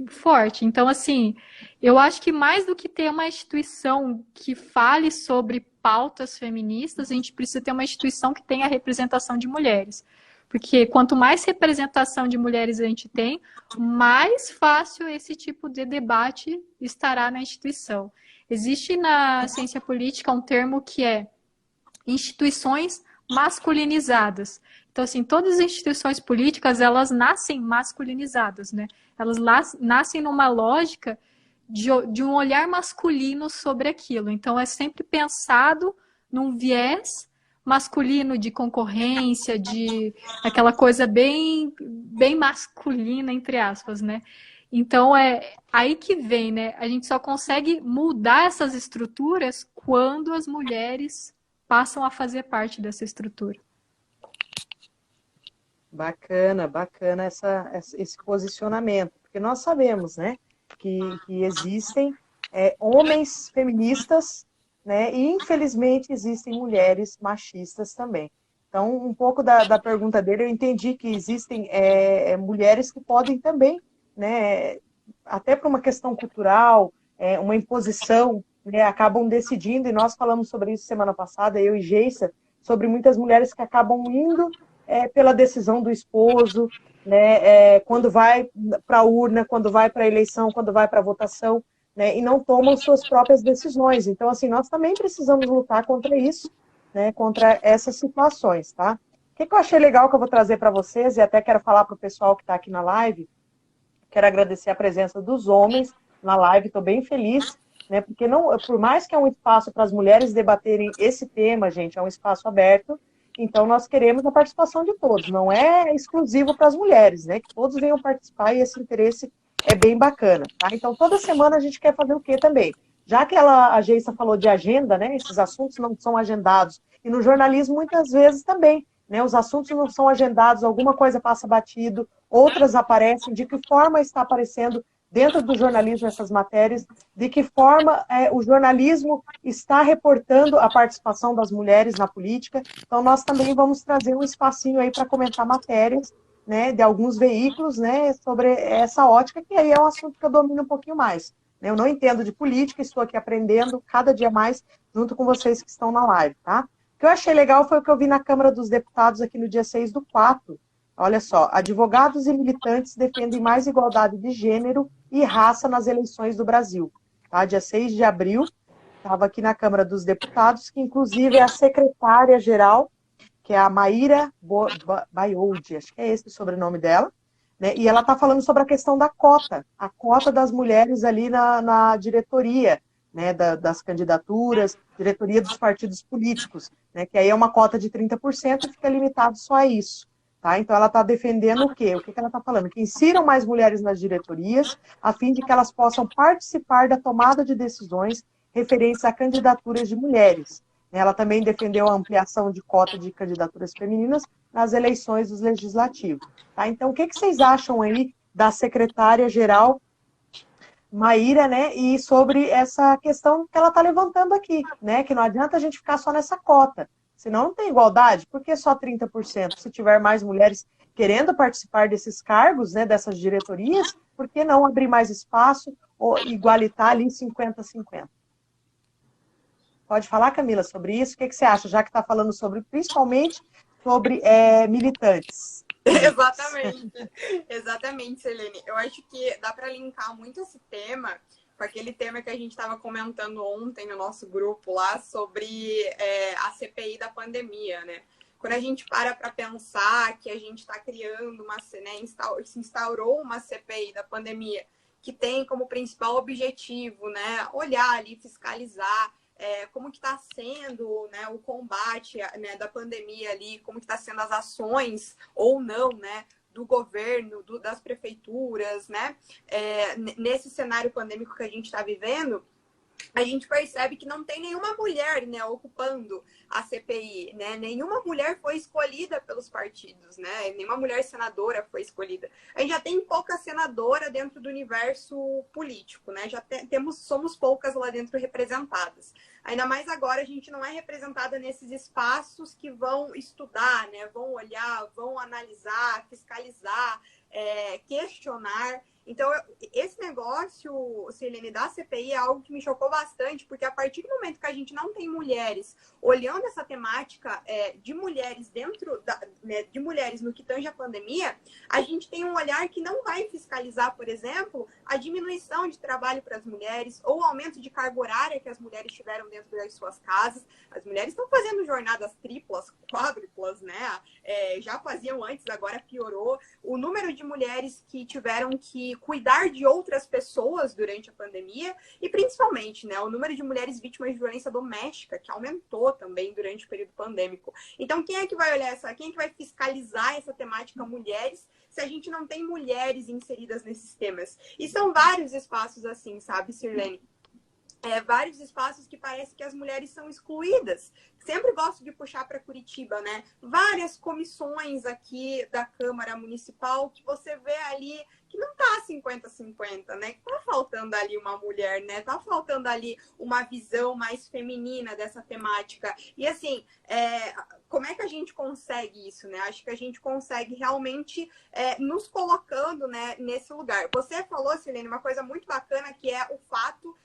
forte. Então, assim, eu acho que mais do que ter uma instituição que fale sobre pautas feministas, a gente precisa ter uma instituição que tenha representação de mulheres. Porque quanto mais representação de mulheres a gente tem, mais fácil esse tipo de debate estará na instituição. Existe na ciência política um termo que é instituições masculinizadas. Então, assim, todas as instituições políticas, elas nascem masculinizadas, né? Elas nascem numa lógica de um olhar masculino sobre aquilo. Então, é sempre pensado num viés masculino de concorrência, de aquela coisa bem masculina, entre aspas, né? Então, é aí que vem, né? A gente só consegue mudar essas estruturas quando as mulheres passam a fazer parte dessa estrutura. Bacana, bacana esse posicionamento, porque nós sabemos, né, que existem homens feministas, né, e infelizmente existem mulheres machistas também. Então, um pouco da pergunta dele, eu entendi que existem mulheres que podem também, né, até por uma questão cultural, uma imposição, né, acabam decidindo, e nós falamos sobre isso semana passada, eu e Geissa, sobre muitas mulheres que acabam indo pela decisão do esposo, né, quando vai para a urna, quando vai para a eleição, quando vai para a votação, né, e não tomam suas próprias decisões. Então, assim, nós também precisamos lutar contra isso, né, contra essas situações, tá? O que eu achei legal que eu vou trazer para vocês, e até quero falar para o pessoal que está aqui na live, quero agradecer a presença dos homens na live, estou bem feliz, né, porque não, por mais que é um espaço para as mulheres debaterem esse tema, gente, é um espaço aberto. Então, nós queremos a participação de todos, não é exclusivo para as mulheres, né? Que todos venham participar e esse interesse é bem bacana, tá? Então, toda semana a gente quer fazer o quê também? Já que a Geissa falou de agenda, né? Esses assuntos não são agendados. E no jornalismo, muitas vezes também, né? Os assuntos não são agendados, alguma coisa passa batido, outras aparecem. De que forma está aparecendo dentro do jornalismo essas matérias, de que forma o jornalismo está reportando a participação das mulheres na política. Então, nós também vamos trazer um espacinho aí para comentar matérias, né, de alguns veículos, né, sobre essa ótica, que aí é um assunto que eu domino um pouquinho mais. Eu não entendo de política, estou aqui aprendendo cada dia mais junto com vocês que estão na live, tá? O que eu achei legal foi o que eu vi na Câmara dos Deputados aqui no dia 6/4. Olha só, advogados e militantes defendem mais igualdade de gênero e raça nas eleições do Brasil. Tá? Dia 6 de abril, estava aqui na Câmara dos Deputados, que inclusive é a secretária-geral, que é a Maíra Baioldi, acho que é esse o sobrenome dela, né? E ela está falando sobre a questão da cota, a cota das mulheres ali na diretoria, né, das candidaturas, diretoria dos partidos políticos, né, que aí é uma cota de 30% e fica limitado só a isso. Tá? Então, ela está defendendo o quê? O que ela está falando? Que insiram mais mulheres nas diretorias, a fim de que elas possam participar da tomada de decisões referentes a candidaturas de mulheres. Ela também defendeu a ampliação de cota de candidaturas femininas nas eleições dos legislativos. Tá? Então, o que vocês acham aí da secretária-geral Maíra, né, e sobre essa questão que ela está levantando aqui, né, que não adianta a gente ficar só nessa cota. Senão não tem igualdade, por que só 30%? Se tiver mais mulheres querendo participar desses cargos, né, dessas diretorias, por que não abrir mais espaço ou igualitar ali 50-50? Pode falar, Camila, sobre isso? O que você acha, já que está falando sobre, principalmente sobre militantes? Exatamente, Selene. Eu acho que dá para linkar muito esse tema com aquele tema que a gente estava comentando ontem no nosso grupo lá sobre a CPI da pandemia, né? Quando a gente para pensar que a gente está criando se instaurou uma CPI da pandemia que tem como principal objetivo, né, olhar ali, fiscalizar como que está sendo, né, o combate, né, da pandemia ali, como que está sendo as ações ou não, né, do governo, das prefeituras, né, nesse cenário pandêmico que a gente está vivendo. A gente percebe que não tem nenhuma mulher, né, ocupando a CPI, né? Nenhuma mulher foi escolhida pelos partidos, né? Nenhuma mulher senadora foi escolhida. A gente já tem pouca senadora dentro do universo político, né? Somos poucas lá dentro representadas. Ainda mais agora a gente não é representada nesses espaços que vão estudar, né? Vão olhar, vão analisar, fiscalizar, questionar. Então, esse negócio, Sirlene, da CPI é algo que me chocou bastante, porque a partir do momento que a gente não tem mulheres olhando essa temática de mulheres de mulheres no que tange a pandemia, a gente tem um olhar que não vai fiscalizar, por exemplo, a diminuição de trabalho para as mulheres ou o aumento de carga horária que as mulheres tiveram dentro das suas casas. As mulheres estão fazendo jornadas triplas, quádruplas, né? Já faziam antes, agora piorou. O número de mulheres que tiveram que cuidar de outras pessoas durante a pandemia e, principalmente, né, o número de mulheres vítimas de violência doméstica, que aumentou também durante o período pandêmico. Então, quem é que vai olhar quem é que vai fiscalizar essa temática mulheres se a gente não tem mulheres inseridas nesses temas? E são vários espaços assim, sabe, Sirlene? Vários espaços que parece que as mulheres são excluídas. Sempre gosto de puxar para Curitiba, né? Várias comissões aqui da Câmara Municipal que você vê ali que não tá 50-50, né? Que tá faltando ali uma mulher, né? Tá faltando ali uma visão mais feminina dessa temática. E assim, como é que a gente consegue isso, né? Acho que a gente consegue realmente nos colocando, né, nesse lugar. Você falou, Sirlene, uma coisa muito bacana, que é o fato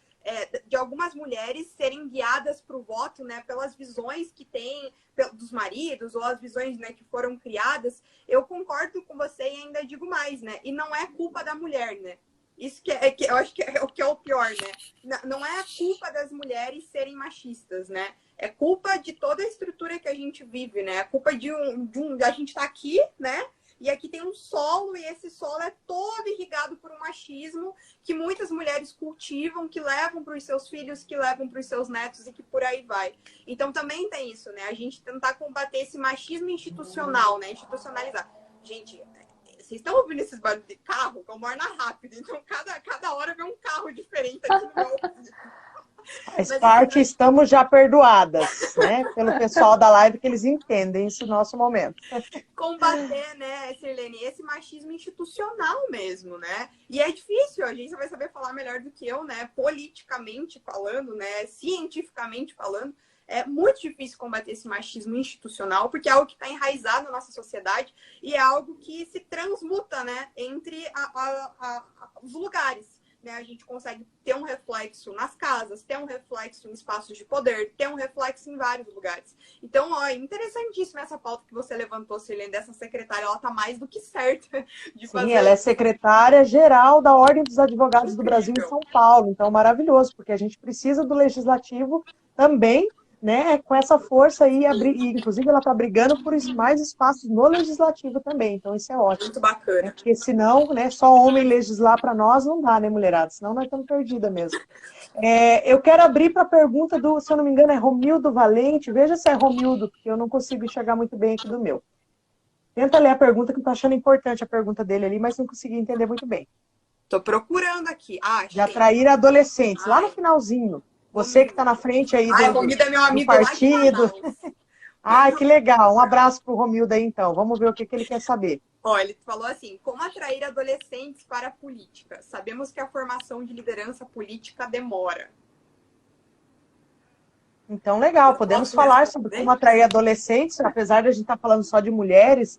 de algumas mulheres serem guiadas para o voto, né, pelas visões que têm dos maridos ou as visões, né, que foram criadas. Eu concordo com você e ainda digo mais, né? E não é culpa da mulher, né? Isso que eu acho que é o que é o pior, né? Não é culpa das mulheres serem machistas, né? É culpa de toda a estrutura que a gente vive, né? É culpa de a gente estar aqui, né? E aqui tem um solo, e esse solo é todo irrigado por um machismo que muitas mulheres cultivam, que levam para os seus filhos, que levam para os seus netos e que por aí vai. Então também tem isso, né? A gente tentar combater esse machismo institucional, né? Institucionalizar. Gente, vocês estão ouvindo esses barulhos de carro? Que eu moro na Rápida, então cada hora vem um carro diferente aqui no meu ouvido. Faz parte, estamos já perdoadas, né? Pelo pessoal da live, que eles entendem esse nosso momento. Combater, né, Sirlene, esse machismo institucional mesmo, né? E é difícil, a gente vai saber falar melhor do que eu, né? Politicamente falando, né? Cientificamente falando, é muito difícil combater esse machismo institucional, porque é algo que está enraizado na nossa sociedade e é algo que se transmuta, né, entre os lugares. Né, a gente consegue ter um reflexo nas casas, ter um reflexo em espaços de poder, ter um reflexo em vários lugares. Então, ó, é interessantíssima essa pauta que você levantou, Sirlene, dessa secretária. Ela está mais do que certa de fazer. Sim, ela é secretária-geral da Ordem dos Advogados do Brasil em São Paulo. Então, maravilhoso, porque a gente precisa do legislativo também, né, com essa força aí, e inclusive ela está brigando por mais espaços no legislativo também, então isso é ótimo. Muito bacana. Né, porque senão, né, só homem legislar para nós não dá, né, mulherada? Senão nós estamos perdidas mesmo. Eu quero abrir para a pergunta do, se eu não me engano, é Romildo Valente. Veja se é Romildo, porque eu não consigo enxergar muito bem aqui do meu. Tenta ler a pergunta, que eu estou achando importante a pergunta dele ali, mas não consegui entender muito bem. Estou procurando aqui. De atrair adolescentes, lá no finalzinho. Você que está na frente aí do partido. Que legal. Um abraço para o Romildo aí, então. Vamos ver o que ele quer saber. Olha, ele falou assim, como atrair adolescentes para a política? Sabemos que a formação de liderança política demora. Então, legal. Podemos falar sobre como atrair adolescentes, apesar de a gente estar falando só de mulheres.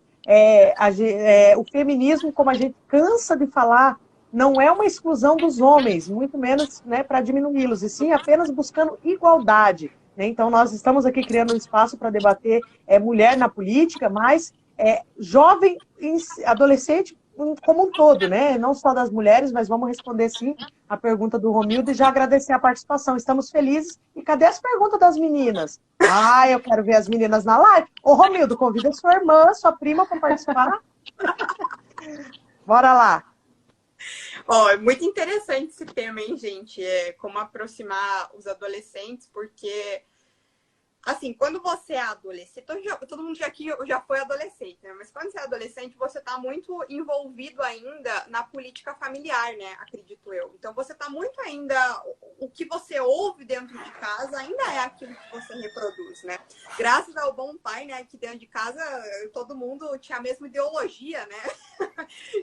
O feminismo, como a gente cansa de falar, não é uma exclusão dos homens, muito menos, né, para diminuí-los, e sim apenas buscando igualdade. Né? Então, nós estamos aqui criando um espaço para debater mulher na política, mas jovem, adolescente como um todo, né? Não só das mulheres, mas vamos responder sim a pergunta do Romildo e já agradecer a participação. Estamos felizes. E cadê as perguntas das meninas? Eu quero ver as meninas na live. Ô, Romildo, convida sua irmã, sua prima para participar. Bora lá. Ó, é muito interessante esse tema, hein, gente? É como aproximar os adolescentes, porque assim, quando você é adolescente, todo mundo aqui já foi adolescente, né? Mas quando você é adolescente, você está muito envolvido ainda na política familiar, né? Acredito eu. Então, você está muito ainda... O que você ouve dentro de casa ainda é aquilo que você reproduz, né? Graças ao bom pai, né? Que dentro de casa todo mundo tinha a mesma ideologia, né?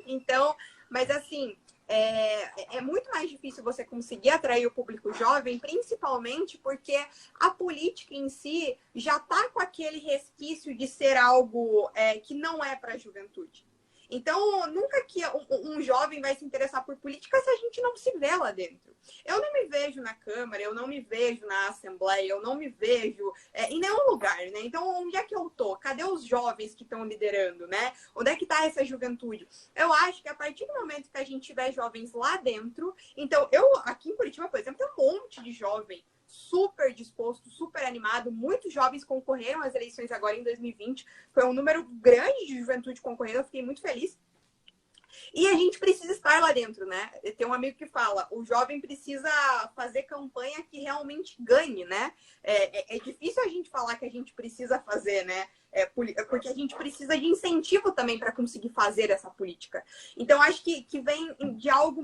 Então, mas assim... É muito mais difícil você conseguir atrair o público jovem, principalmente porque a política em si já está com aquele resquício de ser algo que não é para a juventude. Então, nunca que um jovem vai se interessar por política se a gente não se vê lá dentro. Eu não me vejo na Câmara, eu não me vejo na Assembleia, eu não me vejo em nenhum lugar, né? Então, onde é que eu tô? Cadê os jovens que estão liderando, né? Onde é que tá essa juventude? Eu acho que a partir do momento que a gente tiver jovens lá dentro... Então, aqui em Curitiba, por exemplo, tem um monte de jovem super disposto, super animado. Muitos jovens concorreram às eleições agora em 2020. Foi um número grande de juventude concorrendo. Eu fiquei muito feliz. E a gente precisa estar lá dentro, né? Tem um amigo que fala, o jovem precisa fazer campanha que realmente ganhe, né? É difícil a gente falar que a gente precisa fazer, né? Porque a gente precisa de incentivo também para conseguir fazer essa política. Então, acho que vem de algo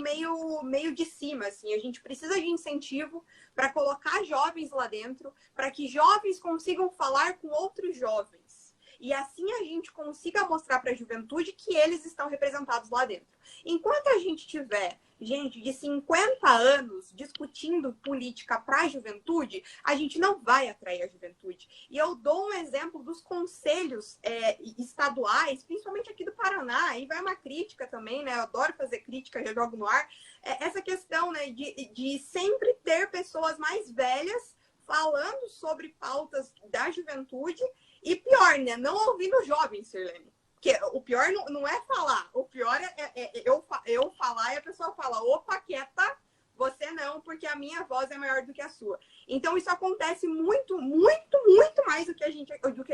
meio de cima, assim. A gente precisa de incentivo para colocar jovens lá dentro, para que jovens consigam falar com outros jovens. E assim a gente consiga mostrar para a juventude que eles estão representados lá dentro. Enquanto a gente tiver gente de 50 anos discutindo política para a juventude, a gente não vai atrair a juventude. E eu dou um exemplo dos conselhos estaduais, principalmente aqui do Paraná, aí vai uma crítica também, né? Eu adoro fazer crítica, já jogo no ar. Essa questão, né, de sempre ter pessoas mais velhas falando sobre pautas da juventude. E pior, né? Não ouvindo jovens, Sirlene. Porque o pior não é falar. O pior é eu falar e a pessoa fala, opa, quieta, você não, porque a minha voz é maior do que a sua. Então, isso acontece muito, muito, muito mais do que a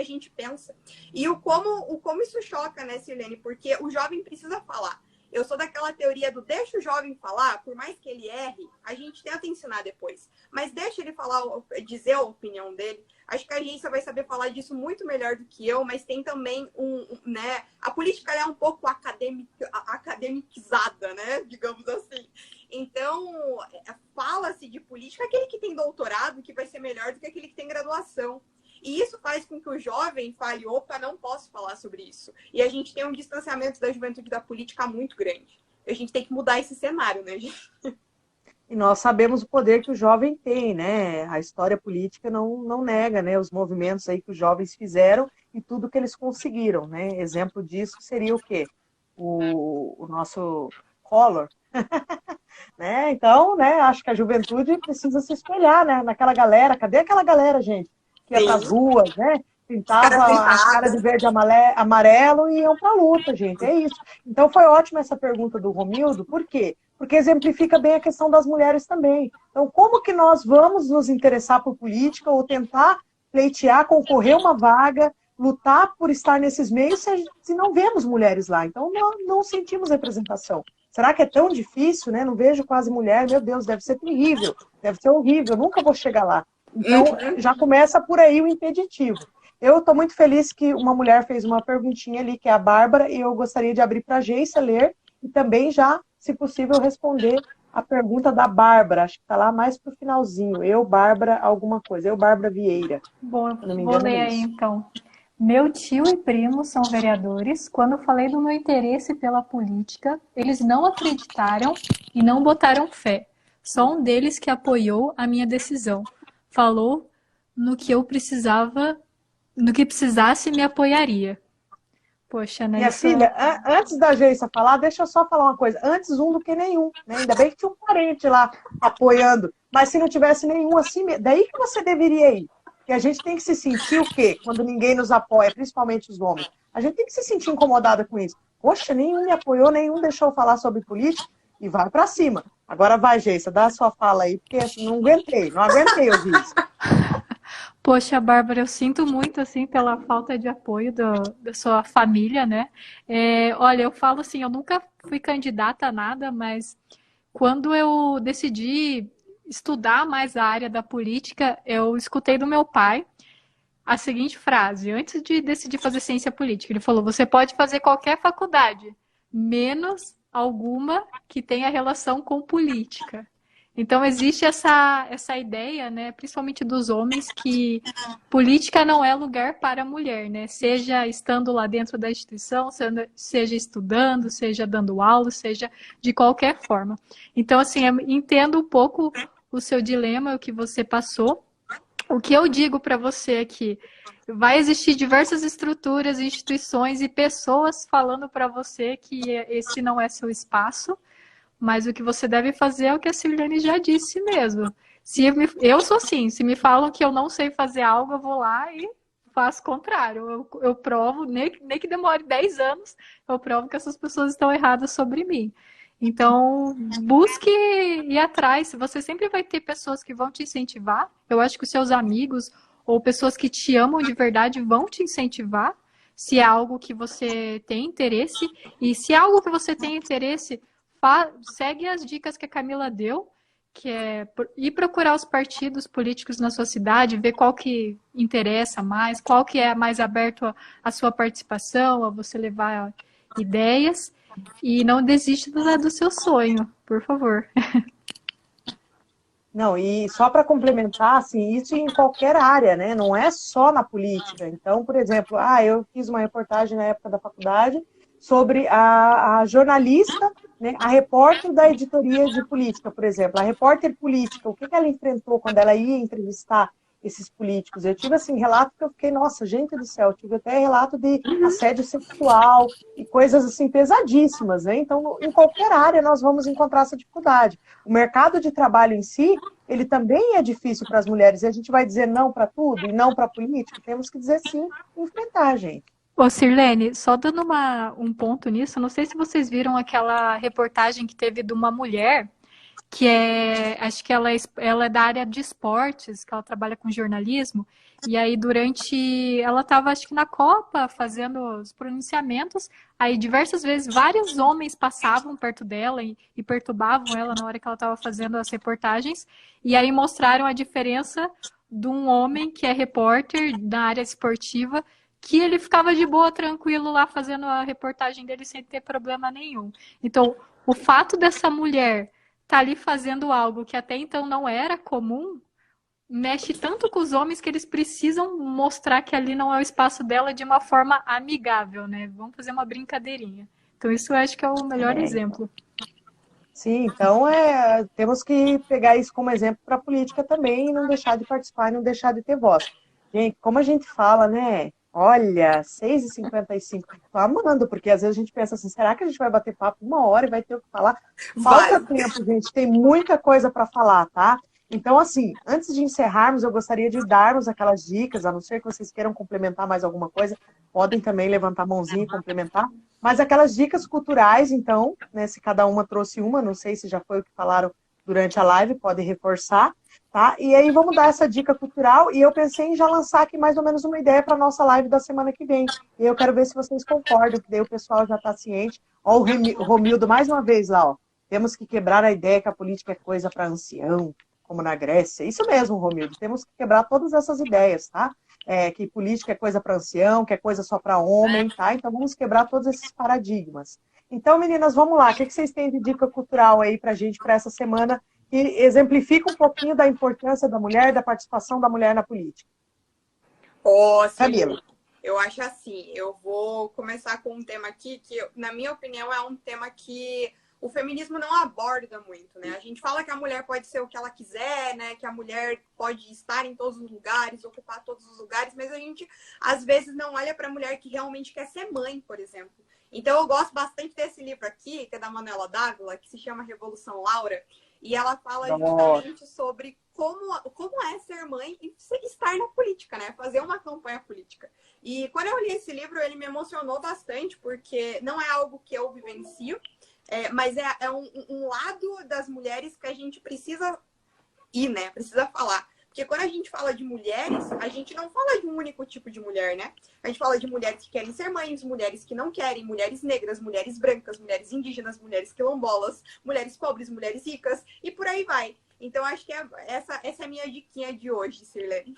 gente pensa. E como isso choca, né, Sirlene? Porque o jovem precisa falar. Eu sou daquela teoria do deixa o jovem falar, por mais que ele erre, a gente tenta ensinar depois. Mas deixa ele falar, dizer a opinião dele. Acho que a agência vai saber falar disso muito melhor do que eu, mas tem também né? A política é um pouco academicizada, né? Digamos assim. Então, fala-se de política aquele que tem doutorado, que vai ser melhor do que aquele que tem graduação. E isso faz com que o jovem fale, opa, não posso falar sobre isso. E a gente tem um distanciamento da juventude da política muito grande. A gente tem que mudar esse cenário, né, gente? E nós sabemos o poder que o jovem tem, né? A história política não nega, né? Os movimentos aí que os jovens fizeram e tudo que eles conseguiram, né? Exemplo disso seria o quê? O nosso Collor. Né? Então, né, acho que a juventude precisa se espelhar, né, naquela galera. Cadê aquela galera, gente? Que ia para as ruas, né? Pintava a cara de verde e amarelo e iam para a luta, gente. É isso. Então foi ótima essa pergunta do Romildo. Por quê? Porque exemplifica bem a questão das mulheres também. Então, como que nós vamos nos interessar por política ou tentar pleitear, concorrer uma vaga, lutar por estar nesses meios se não vemos mulheres lá? Então, não sentimos representação. Será que é tão difícil, né? Não vejo quase mulher. Meu Deus, deve ser terrível, deve ser horrível. Eu nunca vou chegar lá. Então, já começa por aí o impeditivo. Eu estou muito feliz que uma mulher fez uma perguntinha ali, que é a Bárbara, e eu gostaria de abrir para a Geissa ler e também já, se possível, responder a pergunta da Bárbara. Acho que está lá mais para o finalzinho. Eu, Bárbara, alguma coisa. Eu, Bárbara Vieira. Bom, vou ler aí, então. Meu tio e primo são vereadores. Quando falei do meu interesse pela política, eles não acreditaram e não botaram fé. Só um deles que apoiou a minha decisão. Falou no que eu precisava, no que precisasse me apoiaria. Poxa, né? Minha filha, antes da Geissa falar, deixa eu só falar uma coisa. Antes um do que nenhum, né? Ainda bem que tinha um parente lá apoiando. Mas se não tivesse nenhum assim, daí que você deveria ir. Porque a gente tem que se sentir o quê? Quando ninguém nos apoia, principalmente os homens. A gente tem que se sentir incomodada com isso. Poxa, nenhum me apoiou, nenhum deixou eu falar sobre política. E vai pra cima. Agora vai, Geissa, dá a sua fala aí, porque não aguentei ouvir isso. Poxa, Bárbara, eu sinto muito, assim, pela falta de apoio da sua família, né? Olha, eu falo assim, eu nunca fui candidata a nada, mas quando eu decidi estudar mais a área da política, eu escutei do meu pai a seguinte frase, antes de decidir fazer ciência política. Ele falou: você pode fazer qualquer faculdade, menos alguma que tenha relação com política. Então, existe essa ideia, né, principalmente dos homens, que política não é lugar para a mulher, né? Seja estando lá dentro da instituição, seja estudando, seja dando aula, seja de qualquer forma. Então, assim, eu entendo um pouco o seu dilema, o que você passou. O que eu digo para você é que vai existir diversas estruturas, instituições e pessoas falando para você que esse não é seu espaço, mas o que você deve fazer é o que a Sirlene já disse mesmo. Eu sou assim, se me falam que eu não sei fazer algo, eu vou lá e faço o contrário. Eu provo, nem que demore 10 anos, eu provo que essas pessoas estão erradas sobre mim. Então, busque ir atrás. Você sempre vai ter pessoas que vão te incentivar. Eu acho que os seus amigos ou pessoas que te amam de verdade vão te incentivar se é algo que você tem interesse. E se é algo que você tem interesse, segue as dicas que a Camila deu, que é ir procurar os partidos políticos na sua cidade, ver qual que interessa mais, qual que é mais aberto à sua participação, a você levar ideias. E não desiste do seu sonho, por favor. Não, e só para complementar, assim, isso em qualquer área, né? Não é só na política. Então, por exemplo, eu fiz uma reportagem na época da faculdade sobre a jornalista, né, a repórter da editoria de política, por exemplo. A repórter política, o que ela enfrentou quando ela ia entrevistar esses políticos? Eu tive, assim, relato que eu fiquei, nossa, gente do céu, eu tive até relato de assédio sexual e coisas, assim, pesadíssimas, né? Então, em qualquer área nós vamos encontrar essa dificuldade. O mercado de trabalho em si, ele também é difícil para as mulheres. E a gente vai dizer não para tudo e não para a política? Temos que dizer sim e enfrentar, gente. Ô, Sirlene, só dando um ponto nisso, não sei se vocês viram aquela reportagem que teve de uma mulher que acho que ela é da área de esportes, que ela trabalha com jornalismo, e aí ela estava, acho que na Copa, fazendo os pronunciamentos, aí diversas vezes vários homens passavam perto dela e perturbavam ela na hora que ela estava fazendo as reportagens, e aí mostraram a diferença de um homem que é repórter da área esportiva, que ele ficava de boa, tranquilo lá fazendo a reportagem dele sem ter problema nenhum. Então, o fato dessa mulher tá ali fazendo algo que até então não era comum, mexe tanto com os homens que eles precisam mostrar que ali não é o espaço dela de uma forma amigável, né? Vamos fazer uma brincadeirinha. Então isso eu acho que é o melhor exemplo. Sim, então temos que pegar isso como exemplo para a política também e não deixar de participar e não deixar de ter voz. Gente, como a gente fala, né? Olha, 6h55, tô amando, porque às vezes a gente pensa assim, será que a gente vai bater papo 1 hora e vai ter o que falar? Falta tempo, gente, tem muita coisa para falar, tá? Então, assim, antes de encerrarmos, eu gostaria de darmos aquelas dicas, a não ser que vocês queiram complementar mais alguma coisa, podem também levantar a mãozinha e complementar, mas aquelas dicas culturais, então, né, se cada uma trouxe uma, não sei se já foi o que falaram durante a live, podem reforçar. Tá? E aí vamos dar essa dica cultural e eu pensei em já lançar aqui mais ou menos uma ideia para a nossa live da semana que vem. E eu quero ver se vocês concordam, que daí o pessoal já está ciente. Ó, o Romildo mais uma vez lá, ó. Temos que quebrar a ideia que a política é coisa para ancião, como na Grécia. Isso mesmo, Romildo, temos que quebrar todas essas ideias, tá? Que política é coisa para ancião, que é coisa só para homem, tá? Então vamos quebrar todos esses paradigmas. Então, meninas, vamos lá. O que vocês têm de dica cultural aí para a gente para essa semana? Que exemplifica um pouquinho da importância da mulher, da participação da mulher na política. Camila. Eu acho assim, eu vou começar com um tema aqui que, na minha opinião, é um tema que o feminismo não aborda muito, né? A gente fala que a mulher pode ser o que ela quiser, né? Que a mulher pode estar em todos os lugares, ocupar todos os lugares, mas a gente, às vezes, não olha para a mulher que realmente quer ser mãe, por exemplo. Então, eu gosto bastante desse livro aqui, que é da Manuela Dávila, que se chama Revolução Laura, e ela fala justamente sobre como é ser mãe e estar na política, né? Fazer uma campanha política. E quando eu li esse livro, ele me emocionou bastante, porque não é algo que eu vivencio, mas é um lado das mulheres que a gente precisa ir, né? Precisa falar. Porque quando a gente fala de mulheres, a gente não fala de um único tipo de mulher, né? A gente fala de mulheres que querem ser mães, mulheres que não querem, mulheres negras, mulheres brancas, mulheres indígenas, mulheres quilombolas, mulheres pobres, mulheres ricas, e por aí vai. Então, acho que essa é a minha diquinha de hoje, Sirlene.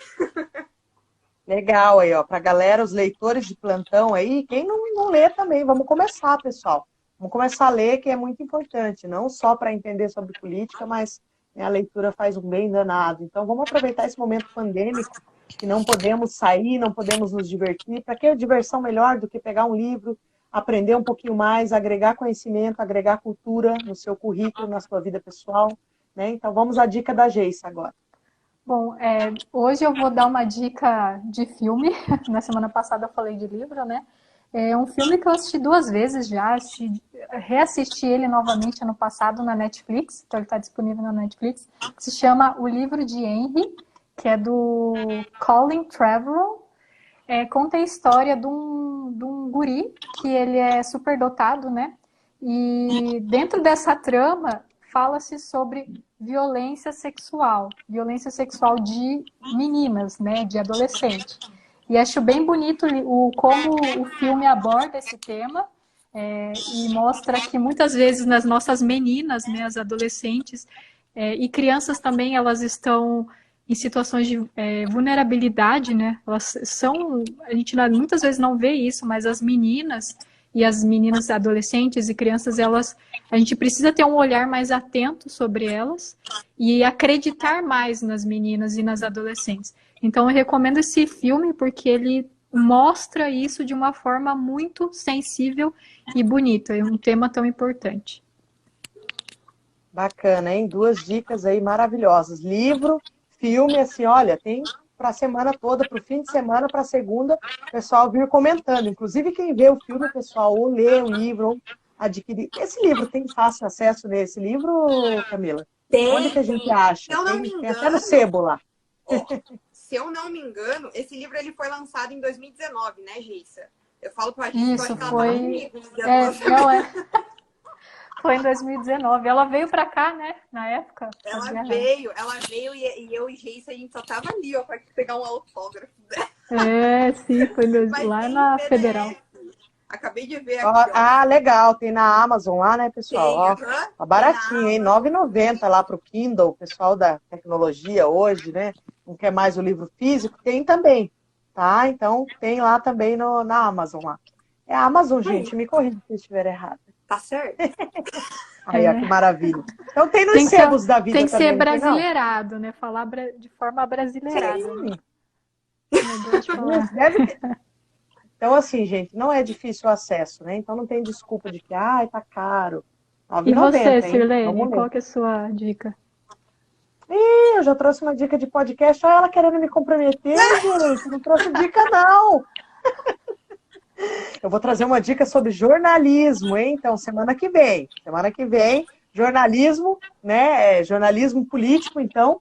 Legal aí, ó, para a galera, os leitores de plantão aí, quem não lê também, vamos começar, pessoal. Vamos começar a ler, que é muito importante, não só para entender sobre política, mas a leitura faz um bem danado. Então, vamos aproveitar esse momento pandêmico, que não podemos sair, não podemos nos divertir. Para que diversão melhor do que pegar um livro, aprender um pouquinho mais, agregar conhecimento, agregar cultura no seu currículo, na sua vida pessoal, né? Então, vamos à dica da Geissa agora. Bom, hoje eu vou dar uma dica de filme. Na semana passada eu falei de livro, né? É um filme que eu assisti 2 vezes já. Reassisti ele novamente ano passado na Netflix. Então ele está disponível na Netflix. Que se chama O Livro de Henry, que é do Colin Trevorrow. Conta a história de um guri que ele é superdotado, né? E dentro dessa trama fala-se sobre violência sexual de meninas, né, de adolescente. E acho bem bonito como o filme aborda esse tema e mostra que muitas vezes nas nossas meninas, né, as adolescentes e crianças também, elas estão em situações de vulnerabilidade, né? Elas a gente muitas vezes não vê isso, mas as meninas e as meninas adolescentes e crianças, a gente precisa ter um olhar mais atento sobre elas e acreditar mais nas meninas e nas adolescentes. Então, eu recomendo esse filme porque ele mostra isso de uma forma muito sensível e bonita. É um tema tão importante. Bacana, hein? 2 dicas aí maravilhosas. Livro, filme, assim, olha, tem para a semana toda, para o fim de semana, para a segunda, o pessoal vir comentando. Inclusive, quem vê o filme, pessoal, ou lê o livro, ou adquirir. Esse livro tem fácil acesso nesse livro, Camila? Tem. Onde que a gente acha? Se eu não me engano, tem até no sebo lá. Se eu não me engano, esse livro ele foi lançado em 2019, né, Geissa? Eu falo pra gente isso, que ela foi... comigo. Foi em 2019. Ela veio pra cá, né? Na época. Ela veio e eu e Geissa, a gente só tava ali, ó, pra pegar um autógrafo dela. Sim, foi lá na Federal. Acabei de ver aqui. Legal, tem na Amazon lá, né, pessoal? Tem, ó, baratinho, hein? R$ 9,90 lá pro Kindle, o pessoal da tecnologia hoje, né? Não quer mais o livro físico? Tem também, tá? Então, tem lá também na Amazon lá. É a Amazon, gente, me corrija se eu estiver errado. Tá certo? Aí, ó, que maravilha. Então tem nos sebos da vida também. Tem que também, ser brasileirado, né? Falar de forma brasileirada. Sim. Né? Então, assim, gente, não é difícil o acesso, né? Então não tem desculpa de que, tá caro. E você, Sirlene, qual que é a sua dica? Eu já trouxe uma dica de podcast. Olha ela querendo me comprometer, gente. Não trouxe dica, não. Eu vou trazer uma dica sobre jornalismo, hein? Então, semana que vem, jornalismo, né? Jornalismo político, então,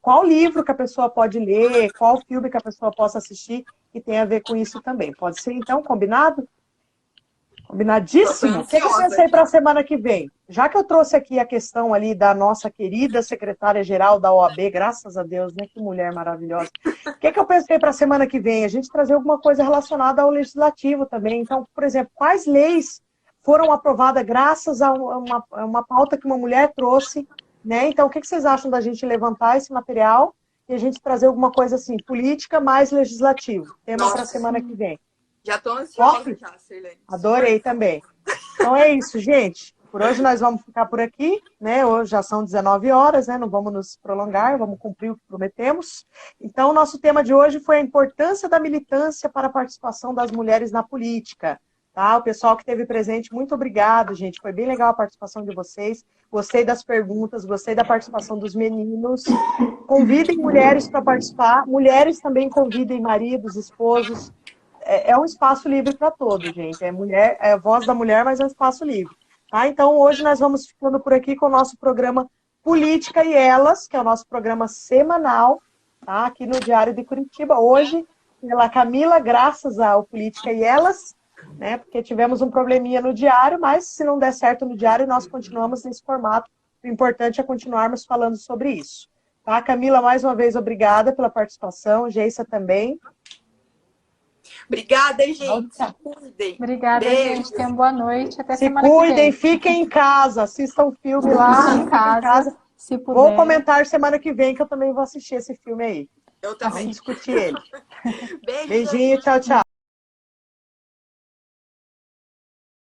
qual livro que a pessoa pode ler, qual filme que a pessoa possa assistir que tem a ver com isso também. Pode ser, então, combinado? Combinadíssimo? O que eu pensei para a semana que vem? Já que eu trouxe aqui a questão ali da nossa querida secretária-geral da OAB, graças a Deus, né? Que mulher maravilhosa. O que eu pensei para a semana que vem? A gente trazer alguma coisa relacionada ao legislativo também. Então, por exemplo, quais leis foram aprovadas graças a uma pauta que uma mulher trouxe, né? Então, o que vocês acham da gente levantar esse material e a gente trazer alguma coisa assim, política mais legislativo? Tema para a semana que vem. Já tô ansiosa já, Sirlene. Adorei também. Então é isso, gente. Por hoje nós vamos ficar por aqui, né? Hoje já são 19 horas, né? Não vamos nos prolongar, vamos cumprir o que prometemos. Então, o nosso tema de hoje foi a importância da militância para a participação das mulheres na política. Tá? O pessoal que esteve presente, muito obrigado, gente. Foi bem legal a participação de vocês. Gostei das perguntas, gostei da participação dos meninos. Convidem mulheres para participar. Mulheres também convidem maridos, esposos. É um espaço livre para todos, gente. É a voz da mulher, mas é um espaço livre. Tá? Então, hoje nós vamos ficando por aqui com o nosso programa Política e Elas, que é o nosso programa semanal, tá? Aqui no Diário de Curitiba. Hoje, pela Camila, graças ao Política e Elas, né? Porque tivemos um probleminha no diário, mas se não der certo no diário, nós continuamos nesse formato. O importante é continuarmos falando sobre isso. Tá, Camila, mais uma vez, obrigada pela participação. Geissa também. Obrigada, gente. Se cuidem. Obrigada, Beijo. gente. Tenham boa noite. Até Se semana que cuidem, vem. fiquem em casa, assistam o filme lá. Fiquem em casa, se puder. Vou comentar semana que vem, que eu também vou assistir esse filme aí. Eu Vamos também. discutir ele. Beijo. Beijinho, tchau, tchau.